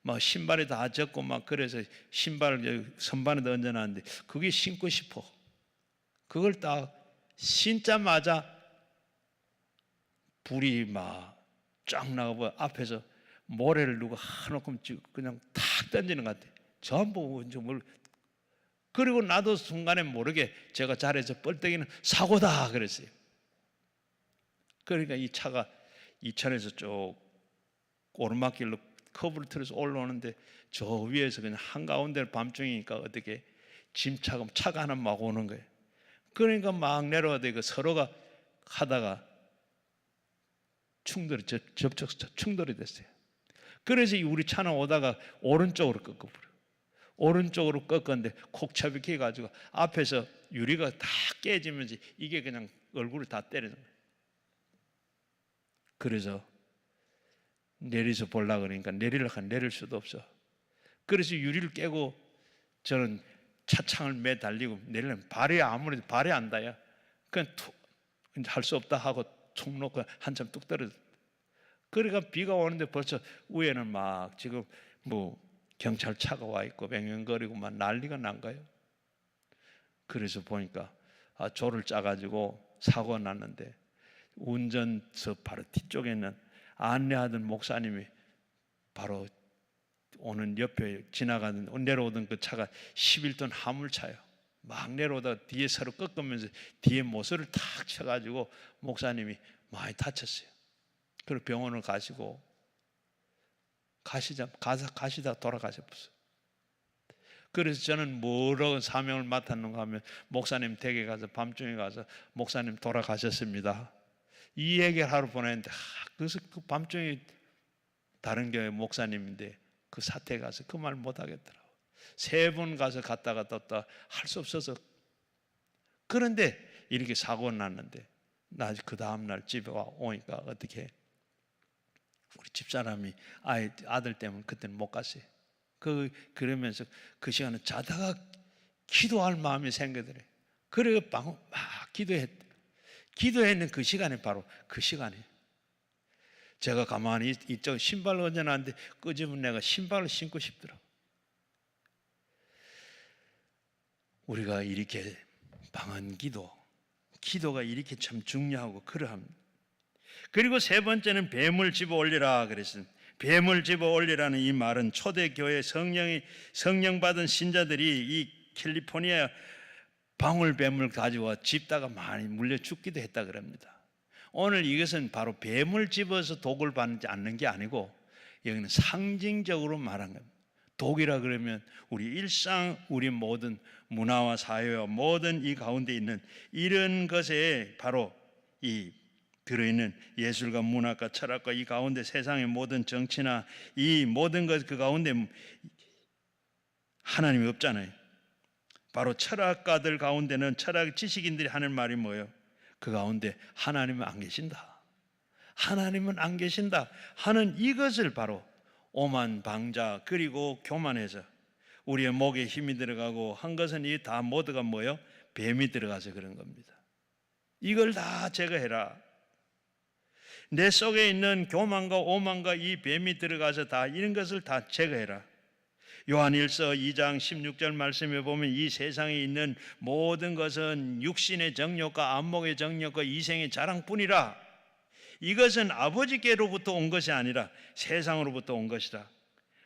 막 신발이 다 젖고 막 그래서 신발을 선반에 얹어놨는데 그게 신고 싶어. 그걸 딱 신자마자 불이 막 쫙 나가고 앞에서 모래를 누가 한오금 그냥 탁 던지는 것 같아. 전부 뭘. 그리고 나도 순간에 모르게 제가 자리에서 뻘떡이는 사고다 그랬어요. 그러니까 이 차가 이천에서 쭉 오르막길로 커브를 틀어서 올라오는데 저 위에서 그냥 한가운데 밤중이니까 어떻게 짐차가 차가 하나 막 오는 거예요. 그러니까 막 내려와도 그 서로가 하다가 충돌이 됐어요. 그래서 우리 차는 오다가 오른쪽으로 꺾어버려. 오른쪽으로 꺾었는데 콕 처박혀 가지고 앞에서 유리가 다 깨지면서 이게 그냥 얼굴을 다 때리는 거예요. 그래서 내리서 보려고 그러니까 내릴 수도 없어. 그래서 유리를 깨고 저는 차창을 매달리고 내리려면 발이 아무래도 발이 안 닿아요. 그냥 할 수 없다 하고 툭 놓고 한참 뚝 떨어져. 그러니까 비가 오는데 벌써 위에는 막 지금 뭐 경찰차가 와 있고 뱅뱅거리고 막 난리가 난 거예요. 그래서 보니까 조를 짜가지고 사고가 났는데 운전석 바로 뒤쪽에 있는 안내하던 목사님이 바로 오는 옆에 내려오던 그 차가 11톤 화물차예요. 막 내려오다가 뒤에 서로 꺾으면서 뒤에 모서리를 탁 쳐가지고 목사님이 많이 다쳤어요. 그리고 병원을 가시다 돌아가셨어요. 그래서 저는 뭐라고 사명을 맡았는가 하면 목사님 댁에 가서 밤중에 가서 목사님 돌아가셨습니다. 이 얘기를 하루 보냈는데 그래서 그 밤중에 다른 교회 목사님인데 그 사택에 가서 그 말 못하겠더라고. 3번 가서 갔다가 떴다 할 수 없어서. 그런데 이렇게 사고가 났는데 나 그 다음날 집에 오니까 어떻게 우리 집사람이 아들 때문에 그때는 못 갔어요. 그러면서 그 시간에 자다가 기도할 마음이 생기더래. 그래 막 기도했는 그 시간에 바로 그 시간에 제가 가만히 이쪽 신발을 얹어놨는데 끄집은 내가 신발을 신고 싶더라고. 우리가 이렇게 방언 기도가 이렇게 참 중요하고 그러합니다. 그리고 3번째는 뱀을 집어 올리라 그랬습니다. 뱀을 집어 올리라는 이 말은 초대교회 성령 받은 신자들이 이 캘리포니아 방울뱀을 가지고 집다가 많이 물려 죽기도 했다 그럽니다. 오늘 이것은 바로 뱀을 집어서 독을 받지 않는 게 아니고 여기는 상징적으로 말한 겁니다. 독이라 그러면 우리 일상, 우리 모든 문화와 사회와 모든 이 가운데 있는 이런 것에 바로 이 들어있는 예술과 문학과 철학과 이 가운데 세상의 모든 정치나 이 모든 것 그 가운데 하나님이 없잖아요. 바로 철학가들 가운데는 철학 지식인들이 하는 말이 뭐예요? 그 가운데 하나님은 안 계신다. 하나님은 안 계신다 하는 이것을 바로 오만 방자 그리고 교만해서 우리의 목에 힘이 들어가고 한 것은 이 다 모두가 뭐예요? 뱀이 들어가서 그런 겁니다. 이걸 다 제거해라. 내 속에 있는 교만과 오만과 이 뱀이 들어가서 다 이런 것을 다 제거해라. 요한일서 2장 16절 말씀에 보면 이 세상에 있는 모든 것은 육신의 정욕과 안목의 정욕과 이생의 자랑뿐이라. 이것은 아버지께로부터 온 것이 아니라 세상으로부터 온 것이라.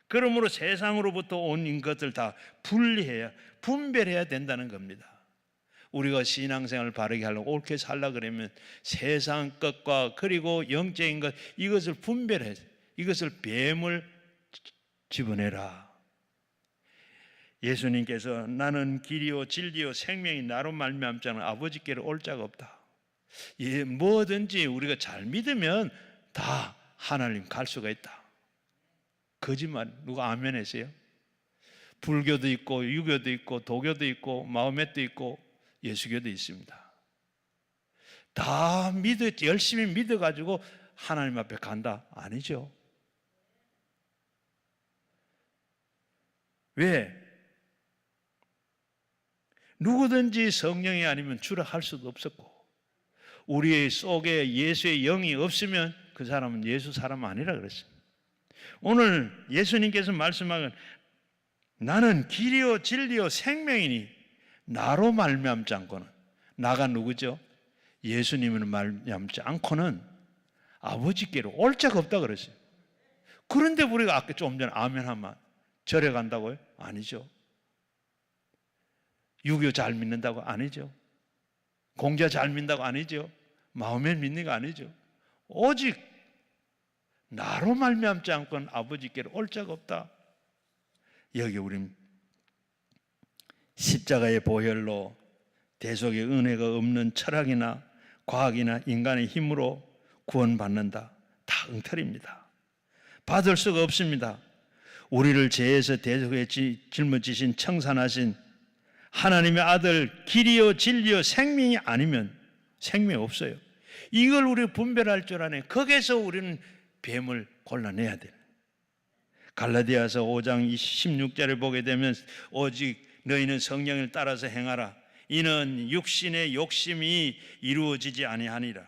그러므로 세상으로부터 온 것들 다 분별해야 된다는 겁니다. 우리가 신앙생활을 바르게 하려고 옳게 살려고 그러면 세상 것과 그리고 영적인 것 이것을 분별해, 이것을 뱀을 집어내라. 예수님께서 나는 길이요 진리요 생명이 나로 말미암지 않은 아버지께로 올 자가 없다. 뭐든지 우리가 잘 믿으면 다 하나님 갈 수가 있다. 거짓말 누가 아멘 했어요? 불교도 있고 유교도 있고 도교도 있고 마호멧도 있고 예수교도 있습니다. 다 열심히 믿어가지고 하나님 앞에 간다? 아니죠. 왜? 누구든지 성령이 아니면 주라 할 수도 없었고 우리 속에 예수의 영이 없으면 그 사람은 예수 사람 아니라 그랬습니다. 오늘 예수님께서 말씀하는 나는 길이요 진리요 생명이니 나로 말미암지 않고는, 나가 누구죠? 예수님을 말미암지 않고는 아버지께로 올 자가 없다 그랬어요. 그런데 우리가 아까 좀 전에 아멘 하면 절에 간다고요? 아니죠. 유교 잘 믿는다고? 아니죠. 공자 잘 믿는다고? 아니죠. 마음에 믿는 거 아니죠. 오직 나로 말미암지 않고는 아버지께로 올 자가 없다. 여기 우린 십자가의 보혈로 대속의 은혜가 없는 철학이나 과학이나 인간의 힘으로 구원받는다, 다 엉터리입니다. 받을 수가 없습니다. 우리를 죄에서 대속에 짊어지신 청산하신 하나님의 아들 길이요 진리요 생명이 아니면 생명이 없어요. 이걸 우리 분별할 줄 아네. 거기에서 우리는 뱀을 골라내야 돼요. 갈라디아서 5장 16절을 보게 되면 오직 너희는 성령을 따라서 행하라. 이는 육신의 욕심이 이루어지지 아니하니라.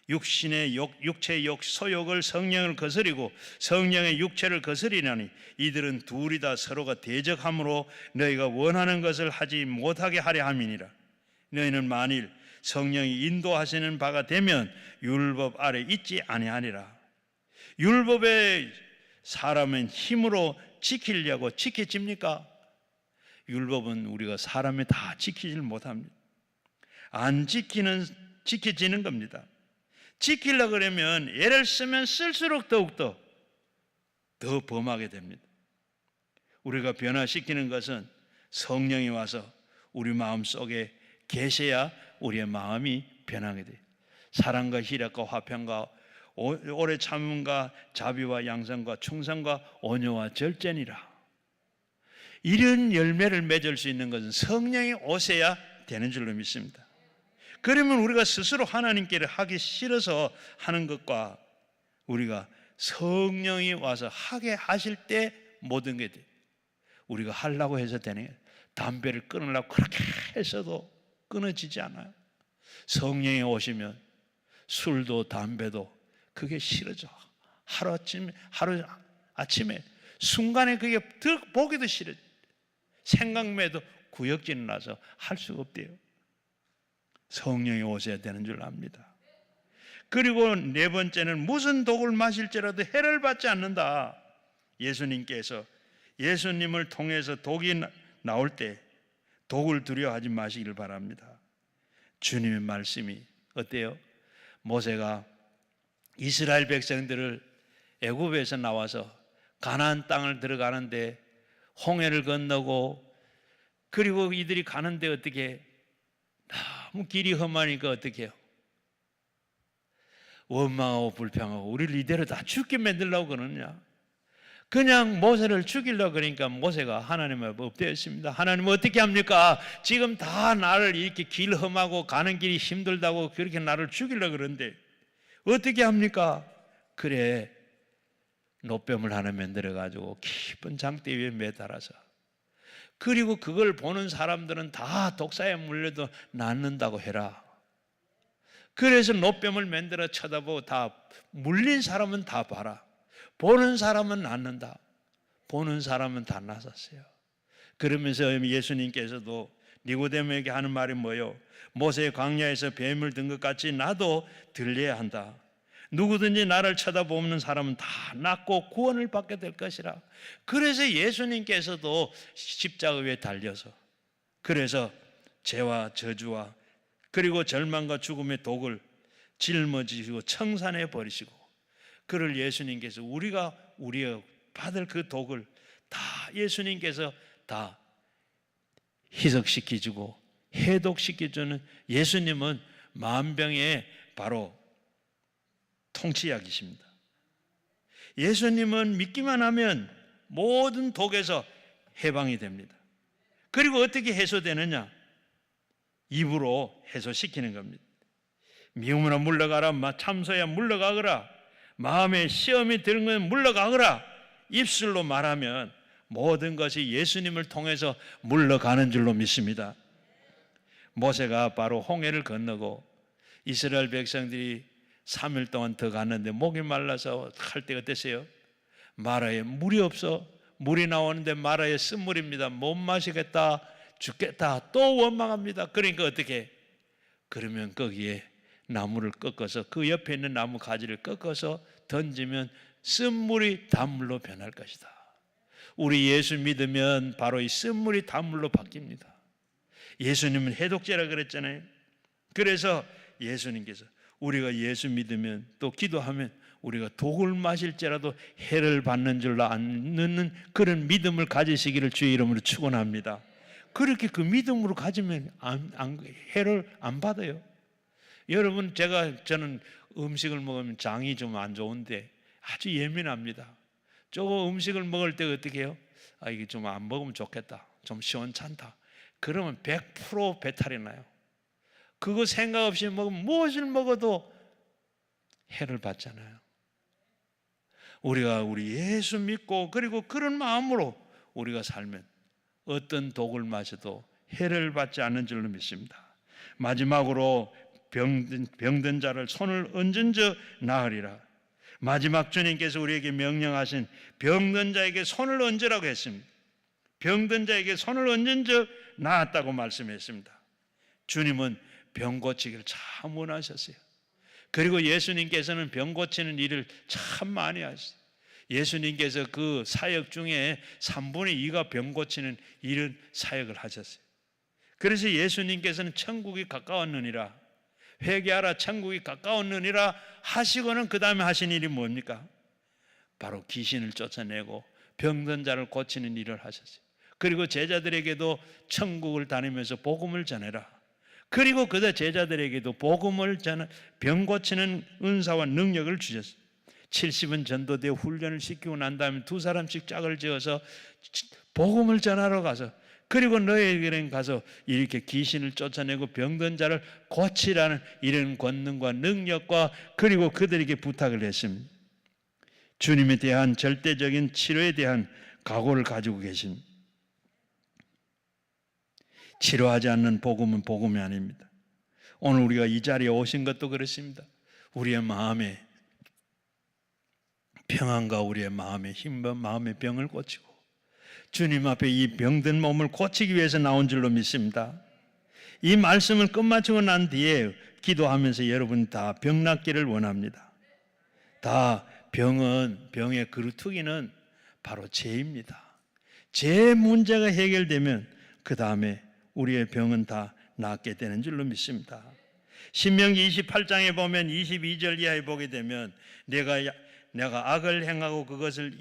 육체의 소욕을 성령을 거스리고 성령의 육체를 거스리나니 이들은 둘이 다 서로가 대적함으로 너희가 원하는 것을 하지 못하게 하려 함이니라. 너희는 만일 성령이 인도하시는 바가 되면 율법 아래 있지 아니하니라. 율법의 사람은 힘으로 지키려고 지켜집니까? 율법은 우리가 사람이 다 지키질 못합니다. 안 지켜지는 겁니다. 지키려고 그러면 애를 쓰면 쓸수록 더욱더 더 범하게 됩니다. 우리가 변화시키는 것은 성령이 와서 우리 마음 속에 계셔야 우리의 마음이 변하게 돼요. 사랑과 희락과 화평과 오래 참음과 자비와 양선과 충성과 온유와 절제니라. 이런 열매를 맺을 수 있는 것은 성령이 오셔야 되는 줄로 믿습니다. 그러면 우리가 스스로 하나님께를 하기 싫어서 하는 것과 우리가 성령이 와서 하게 하실 때 모든 게 돼요. 우리가 하려고 해서 되는 거예요. 담배를 끊으려고 그렇게 해서도 끊어지지 않아요. 성령이 오시면 술도 담배도 그게 싫어져. 하루 아침에 순간에 그게 보기도 싫어져. 생각만 해도 구역질 나서 할 수가 없대요. 성령이 오셔야 되는 줄 압니다. 그리고 네 번째는 무슨 독을 마실지라도 해를 받지 않는다. 예수님께서 예수님을 통해서 독이 나올 때 독을 두려워하지 마시길 바랍니다. 주님의 말씀이 어때요? 모세가 이스라엘 백성들을 애굽에서 나와서 가나안 땅을 들어가는데 홍해를 건너고, 그리고 이들이 가는데 어떻게 너무 길이 험하니까 어떻게 해요? 원망하고 불평하고 우리를 이대로 다 죽게 만들려고 그러느냐. 그냥 모세를 죽이려고 그러니까 모세가 하나님을 엎드렸습니다. 하나님 어떻게 합니까? 지금 다 나를 이렇게 길 험하고 가는 길이 힘들다고 그렇게 나를 죽이려고 그러는데 어떻게 합니까? 그래, 노뱀을 하나 만들어가지고 깊은 장대 위에 매달아서, 그리고 그걸 보는 사람들은 다 독사에 물려도 낫는다고 해라. 그래서 노뱀을 만들어 쳐다보고 다 물린 사람은 다 봐라. 보는 사람은 낫는다. 보는 사람은 다 낫았어요. 그러면서 예수님께서도 니고데모에게 하는 말이 뭐예요? 모세의 광야에서 뱀을 든 것 같이 나도 들려야 한다. 누구든지 나를 쳐다보는 사람은 다 낫고 구원을 받게 될 것이라. 그래서 예수님께서도 십자가 위에 달려서, 그래서 죄와 저주와 그리고 절망과 죽음의 독을 짊어지시고 청산해 버리시고, 그를 예수님께서 우리가 받을 그 독을 다 예수님께서 다 희석시켜주고 해독시켜주는, 예수님은 만병의 바로 통치약이십니다. 예수님은 믿기만 하면 모든 독에서 해방이 됩니다. 그리고 어떻게 해소되느냐? 입으로 해소시키는 겁니다. 미움으로 물러가라, 참소야 물러가거라, 마음에 시험이 들면 물러가거라. 입술로 말하면 모든 것이 예수님을 통해서 물러가는 줄로 믿습니다. 모세가 바로 홍해를 건너고 이스라엘 백성들이 3일 동안 더 갔는데 목이 말라서 할 때가 됐어요. 마라에 물이 없어. 물이 나오는데 마라에 쓴물입니다. 못 마시겠다, 죽겠다, 또 원망합니다. 그러니까 어떻게? 그러면 거기에 나무를 꺾어서 그 옆에 있는 나무 가지를 꺾어서 던지면 쓴물이 단물로 변할 것이다. 우리 예수 믿으면 바로 이 쓴물이 단물로 바뀝니다. 예수님은 해독제라 그랬잖아요. 그래서 예수님께서 우리가 예수 믿으면 또 기도하면 우리가 독을 마실지라도 해를 받는 줄 아는 그런 믿음을 가지시기를 주의 이름으로 축원합니다. 그렇게 그 믿음으로 가지면 해를 안 받아요. 여러분, 저는 음식을 먹으면 장이 좀 안 좋은데 아주 예민합니다. 저거 음식을 먹을 때 어떻게 해요? 이게 좀 안 먹으면 좋겠다, 좀 시원찮다, 그러면 100% 배탈이 나요. 그거 생각 없이 먹으면 무엇을 먹어도 해를 받잖아요. 우리가 우리 예수 믿고 그리고 그런 마음으로 우리가 살면 어떤 독을 마셔도 해를 받지 않는 줄로 믿습니다. 마지막으로 병든 자를 손을 얹은 자 나으리라. 마지막 주님께서 우리에게 명령하신 병든 자에게 손을 얹으라고 했습니다. 병든 자에게 손을 얹은 자 나았다고 말씀했습니다. 주님은 병 고치기를 참 원하셨어요. 그리고 예수님께서는 병 고치는 일을 참 많이 하셨어요. 예수님께서 그 사역 중에 3분의 2가 병 고치는 이런 사역을 하셨어요. 그래서 예수님께서는 천국이 가까웠느니라, 회개하라 천국이 가까웠느니라 하시고는 그 다음에 하신 일이 뭡니까? 바로 귀신을 쫓아내고 병든 자를 고치는 일을 하셨어요. 그리고 제자들에게도 천국을 다니면서 복음을 전해라. 그리고 그다 제자들에게도 복음을 전해 병 고치는 은사와 능력을 주셨어요. 70은 전도대 훈련을 시키고 난 다음에 2사람씩 짝을 지어서 복음을 전하러 가서, 그리고 너희에게는 가서 이렇게 귀신을 쫓아내고 병든 자를 고치라는 이런 권능과 능력과 그리고 그들에게 부탁을 했습니다. 주님에 대한 절대적인 치료에 대한 각오를 가지고 계신, 치료하지 않는 복음은 복음이 아닙니다. 오늘 우리가 이 자리에 오신 것도 그렇습니다. 우리의 마음에 평안과 우리의 마음의 힘과 마음의 병을 고치고 주님 앞에 이 병든 몸을 고치기 위해서 나온 줄로 믿습니다. 이 말씀을 끝마치고 난 뒤에 기도하면서 여러분 다 병 낫기를 원합니다. 다 병의 그루트기는 바로 죄입니다. 죄 문제가 해결되면 그 다음에 우리의 병은 다 낫게 되는 줄로 믿습니다. 신명기 28장에 보면 22절 이하에 보게 되면 내가 악을 행하고 그것을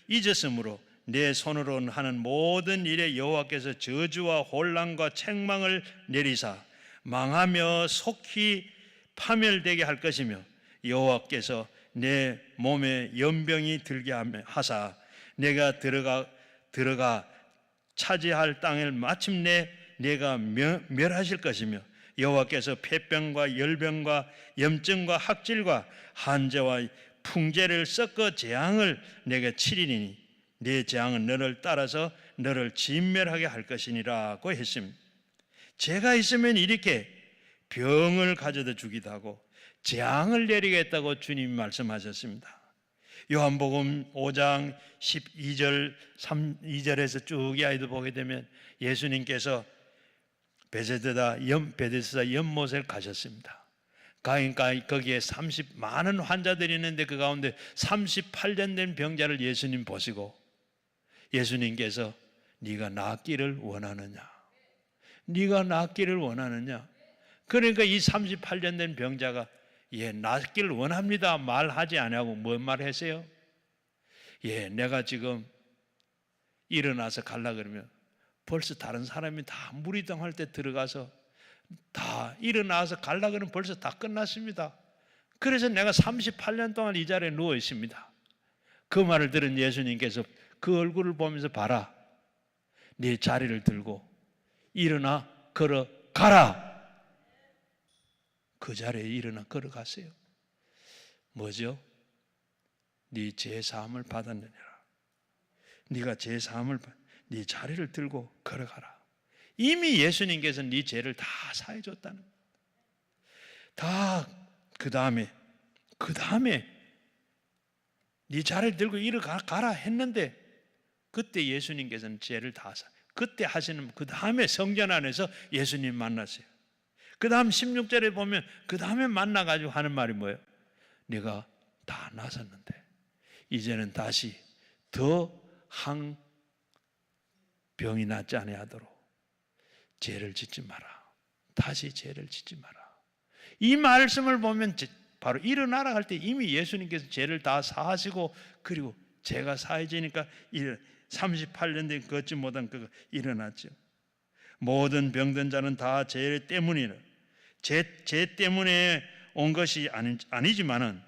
잊었으므로 내 손으로 하는 모든 일에 여호와께서 저주와 혼란과 책망을 내리사 망하며 속히 파멸되게 할 것이며 여호와께서 내 몸에 연병이 들게 하사 내가 들어가 차지할 땅을 마침내 내가 멸하실 것이며 여호와께서 폐병과 열병과 염증과 학질과 한재와 풍재를 섞어 재앙을 내게 치리니 내 재앙은 너를 따라서 너를 진멸하게 할 것이니라고 했습니다. 죄가 있으면 이렇게 병을 가져다 주기도 하고 재앙을 내리겠다고 주님이 말씀하셨습니다. 요한복음 5장 12절 2절에서 쭉 이하에도 보게 되면 예수님께서 베데스다 연못에 가셨습니다. 그러니까 거기에 많은 환자들이 있는데 그 가운데 38년 된 병자를 예수님 보시고 예수님께서 네가 낫기를 원하느냐? 네가 낫기를 원하느냐? 그러니까 이 38년 된 병자가 낫기를 원합니다 말하지 않냐고 뭔 말했어요? 내가 지금 일어나서 갈라 그러면 벌써 다른 사람이 다 무리당할 때 들어가서 다 일어나서 갈라 그러면 벌써 다 끝났습니다. 그래서 내가 38년 동안 이 자리에 누워 있습니다. 그 말을 들은 예수님께서 그 얼굴을 보면서 봐라, 네 자리를 들고 일어나 걸어가라. 그 자리에 일어나 걸어갔어요. 뭐죠? 네 죄사함을 받았느니라. 네가 죄사함을 네 자리를 들고 걸어가라. 이미 예수님께서 네 죄를 다 사해줬다는 거예요. 다 그 다음에 그 다음에 네 자리를 들고 일어가라 했는데 그때 예수님께서는 죄를 다 그때 하시는 그 다음에 성전 안에서 예수님 만났어요. 그 다음 16절에 보면 그 다음에 만나가지고 하는 말이 뭐예요? 내가 다 나섰는데 이제는 다시 더 한 병이 낫지 아니하도록 죄를 짓지 마라. 다시 죄를 짓지 마라. 이 말씀을 보면 바로 일어나라 할 때 이미 예수님께서 죄를 다 사하시고 그리고 죄가 사해지니까 38년 된 걷지 못한 그가 일어났죠. 모든 병든 자는 다 죄 때문이라. 죄 때문에 온 것이 아니지만은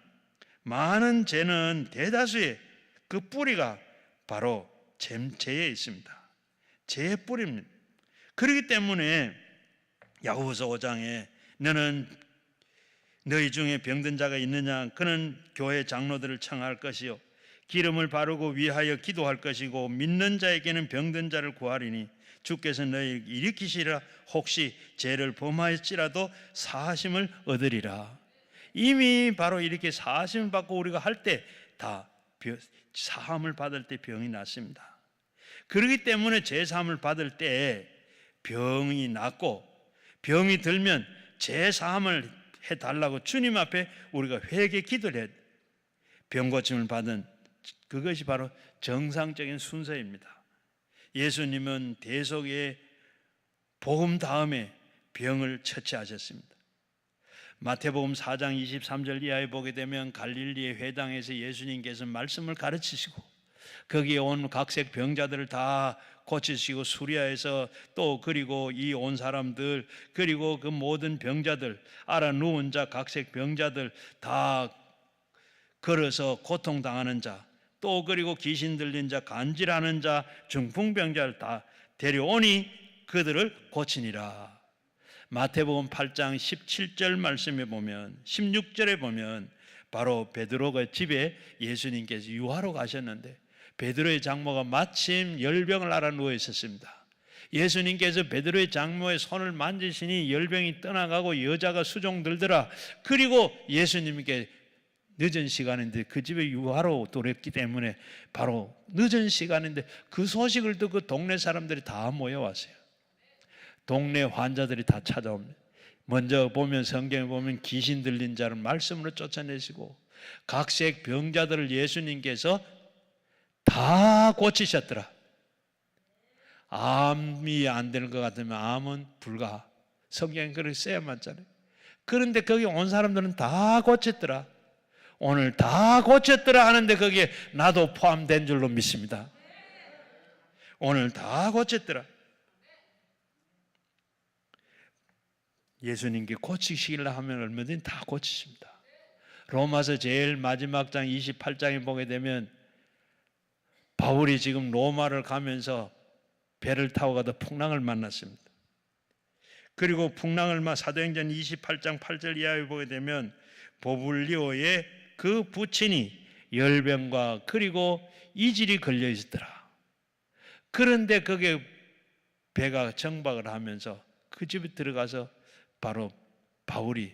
많은 죄는 대다수의 그 뿌리가 바로 죄에 있습니다. 죄의 뿌리입니다. 그렇기 때문에 야고보서 5장에 너는 너희 중에 병든 자가 있느냐? 그는 교회 장로들을 청할 것이요 기름을 바르고 위하여 기도할 것이고 믿는 자에게는 병든 자를 구하리니 주께서 너희를 일으키시리라. 혹시 죄를 범하였지라도 사하심을 얻으리라. 이미 바로 이렇게 사하심을 받고 우리가 할 때 다 사함을 받을 때 병이 낫습니다. 그렇기 때문에 죄 사함을 받을 때 병이 낫고 병이 들면 죄 사함을 해달라고 주님 앞에 우리가 회개 기도를 해야 돼요. 병 고침을 받은 그것이 바로 정상적인 순서입니다. 예수님은 대속의 복음 다음에 병을 처치하셨습니다. 마태복음 4장 23절 이하에 보게 되면 갈릴리의 회당에서 예수님께서 말씀을 가르치시고 거기에 온 각색 병자들을 다 고치시고 수리아에서 또 그리고 이 온 사람들 그리고 그 모든 병자들 알아 누운 자 각색 병자들 다 걸어서 고통당하는 자 또 그리고 귀신 들린 자 간질하는 자 중풍병자를 다 데려오니 그들을 고치니라. 마태복음 8장 17절 말씀에 보면 16절에 보면 바로 베드로가 집에 예수님께서 유하러 가셨는데 베드로의 장모가 마침 열병을 앓아 누워 있었습니다. 예수님께서 베드로의 장모의 손을 만지시니 열병이 떠나가고 여자가 수종 들더라. 그리고 예수님께 늦은 시간인데 그 집에 유하로 돌았기 때문에 바로 늦은 시간인데 그 소식을 듣고 동네 사람들이 다 모여왔어요. 동네 환자들이 다 찾아옵니다. 먼저 보면 성경에 보면 귀신 들린 자를 말씀으로 쫓아내시고 각색 병자들을 예수님께서 다 고치셨더라. 암이 안 되는 것 같으면 암은 불가. 성경에 그렇게 써야만 하잖아요. 그런데 거기 온 사람들은 다 고쳤더라. 오늘 다 고쳤더라 하는데 거기에 나도 포함된 줄로 믿습니다. 오늘 다 고쳤더라. 예수님께 고치시기를 하면 얼마든지 다 고치십니다. 로마서 제일 마지막 장 28장에 보게 되면 바울이 지금 로마를 가면서 배를 타고 가다 풍랑을 만났습니다. 그리고 풍랑을 사도행전 28장 8절 이하에 보게 되면 보블리오의 그 부친이 열병과 그리고 이질이 걸려 있었더라. 그런데 거기에 배가 정박을 하면서 그 집에 들어가서 바로 바울이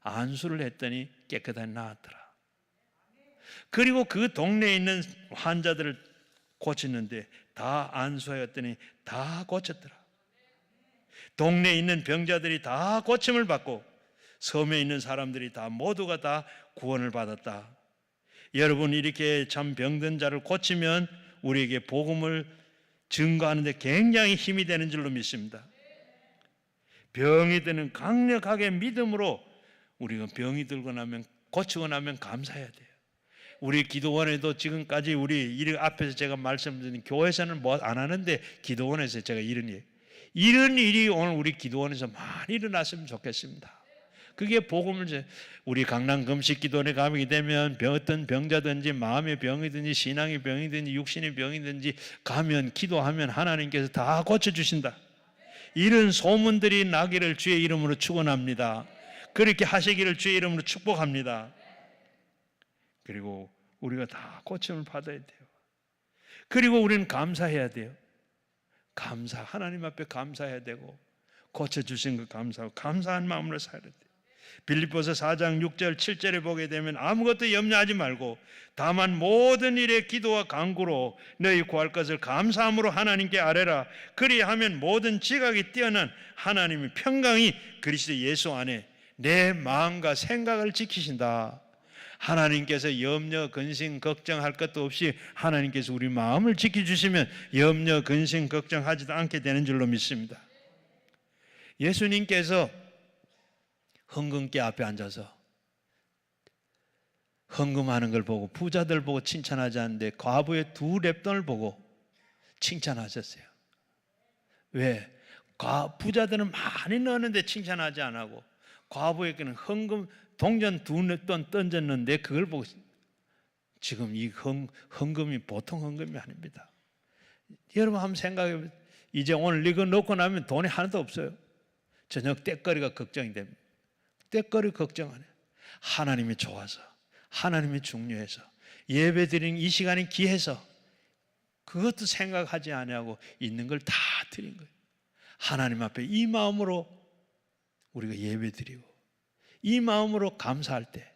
안수를 했더니 깨끗하게 나았더라. 그리고 그 동네에 있는 환자들을 고치는데 다 안수하였더니 다 고쳤더라. 동네에 있는 병자들이 다 고침을 받고 섬에 있는 사람들이 다 모두가 다 구원을 받았다. 여러분 이렇게 참 병든 자를 고치면 우리에게 복음을 증거하는 데 굉장히 힘이 되는 줄로 믿습니다. 병이 드는 강력하게 믿음으로 우리가 병이 들고 나면 고치고 나면 감사해야 돼요. 우리 기도원에도 지금까지 우리 이 앞에서 제가 말씀드린 교회에서는 뭐 안 하는데 기도원에서 제가 이런 일이 오늘 우리 기도원에서 많이 일어났으면 좋겠습니다. 그게 복음을 우리 강남 금식 기도원에 가게 되면 어떤 병자든지 마음의 병이든지 신앙의 병이든지 육신의 병이든지 가면 기도하면 하나님께서 다 고쳐주신다. 이런 소문들이 나기를 주의 이름으로 축원합니다. 그렇게 하시기를 주의 이름으로 축복합니다. 그리고 우리가 다 고침을 받아야 돼요. 그리고 우리는 감사해야 돼요. 하나님 앞에 감사해야 되고 고쳐주신 것 감사하고 감사한 마음으로 살아야 돼요. 빌립보서 4장 6절 7절에 보게 되면 아무것도 염려하지 말고 다만 모든 일에 기도와 간구로 너희 구할 것을 감사함으로 하나님께 아뢰라. 그리하면 모든 지각이 뛰어난 하나님의 평강이 그리스도 예수 안에 내 마음과 생각을 지키신다. 하나님께서 염려, 근심, 걱정할 것도 없이 하나님께서 우리 마음을 지켜주시면 염려, 근심, 걱정하지도 않게 되는 줄로 믿습니다. 예수님께서 헌금계 앞에 앉아서 헌금하는 걸 보고 부자들 보고 칭찬하지 않는데 과부의 2렙돈을 보고 칭찬하셨어요. 왜? 부자들은 많이 넣었는데 칭찬하지 안 하고 과부에게는 헌금 동전 2렙돈 던졌는데 그걸 보고 지금 이 헌금이 보통 헌금이 아닙니다. 여러분 한번 생각해 보세요. 이제 오늘 이거 넣고 나면 돈이 하나도 없어요. 저녁 떼거리가 걱정이 됩니다. 떼거리 걱정 안 해요. 하나님이 좋아서, 하나님이 중요해서, 예배 드리는 이 시간이 귀해서 그것도 생각하지 아니하고 있는 걸 다 드린 거예요. 하나님 앞에 이 마음으로 우리가 예배 드리고 이 마음으로 감사할 때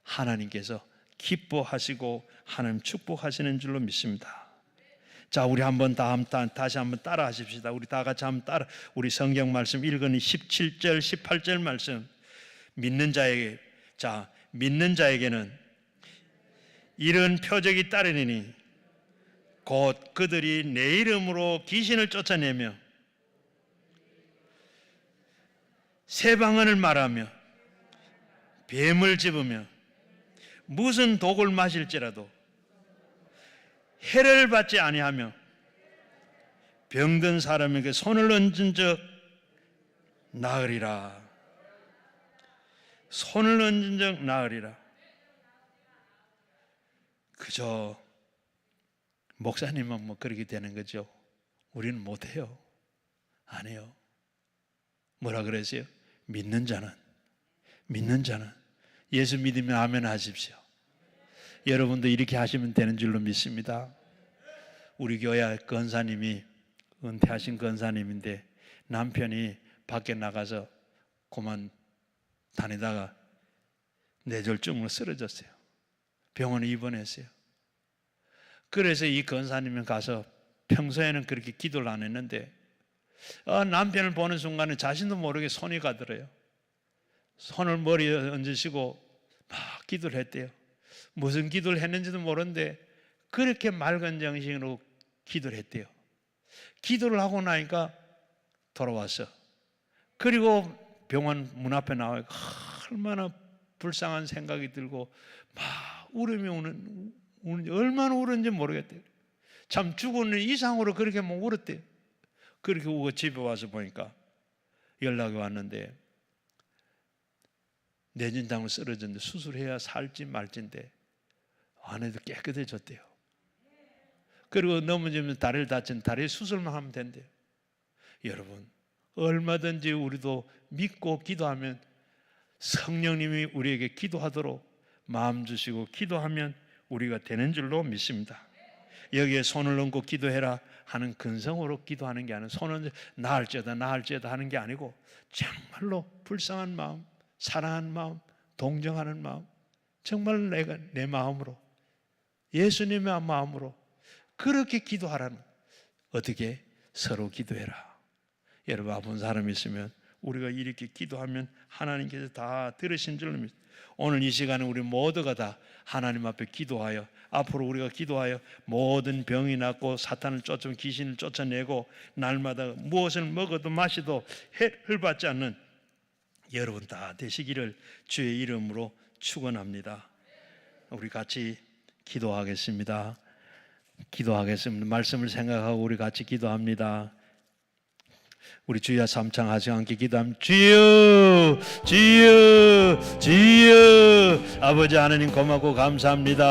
하나님께서 기뻐하시고 하나님 축복하시는 줄로 믿습니다. 자, 우리 한번 다시 한번 따라 하십시다. 우리 다 같이 한번 따라, 우리 성경 말씀 읽으니 17절 18절 말씀. 믿는 자에게는 이런 표적이 따르니 곧 그들이 내 이름으로 귀신을 쫓아내며 새 방언을 말하며 뱀을 집으며 무슨 독을 마실지라도 해를 받지 아니하며 병든 사람에게 손을 얹은 적 나으리라. 손을 얹은 적 나으리라. 그저 목사님은 뭐 그렇게 되는 거죠. 우리는 못해요. 안 해요. 뭐라 그랬어요? 믿는 자는 예수 믿으면 아멘 하십시오. 여러분도 이렇게 하시면 되는 줄로 믿습니다. 우리 교회 권사님이 은퇴하신 권사님인데 남편이 밖에 나가서 그만 다니다가 뇌졸중으로 쓰러졌어요. 병원에 입원했어요. 그래서 이 권사님은 가서 평소에는 그렇게 기도를 안 했는데 남편을 보는 순간에 자신도 모르게 손이 가더래요. 손을 머리에 얹으시고 막 기도를 했대요. 무슨 기도를 했는지도 모르는데 그렇게 맑은 정신으로 기도를 했대요. 기도를 하고 나니까 돌아왔어. 그리고 병원 문 앞에 나와 얼마나 불쌍한 생각이 들고 막 울음이 우는지 얼마나 울었는지 모르겠대요. 참 죽은 이상으로 그렇게 막 울었대요. 그렇게 우고 집에 와서 보니까 연락이 왔는데 뇌진탕으로 쓰러졌는데 수술해야 살지 말지인데 아내도 깨끗해졌대요. 그리고 넘어지면 다리를 다친 다리 수술만 하면 된대요. 여러분 얼마든지 우리도 믿고 기도하면 성령님이 우리에게 기도하도록 마음 주시고 기도하면 우리가 되는 줄로 믿습니다. 여기에 손을 얹고 기도해라 하는 근성으로 기도하는 게 아니라 손을 나을지어다 하는 게 아니고 정말로 불쌍한 마음, 사랑하는 마음, 동정하는 마음, 정말 내가 내 마음으로 예수님의 마음으로 그렇게 기도하라는. 어떻게? 서로 기도해라. 여러분 아픈 사람이 있으면 우리가 이렇게 기도하면 하나님께서 다 들으신 줄로 믿습니다. 오늘 이 시간에 우리 모두가 다 하나님 앞에 기도하여 앞으로 우리가 기도하여 모든 병이 낫고 사탄을 쫓아 귀신을 쫓아내고 날마다 무엇을 먹어도 마셔도 해를 받지 않는 여러분 다 되시기를 주의 이름으로 축원합니다. 우리 같이 기도하겠습니다. 말씀을 생각하고 우리 같이 기도합니다. 우리 주여 삼창하지 않게 기도합니다. 주여 아버지 하나님 고맙고 감사합니다.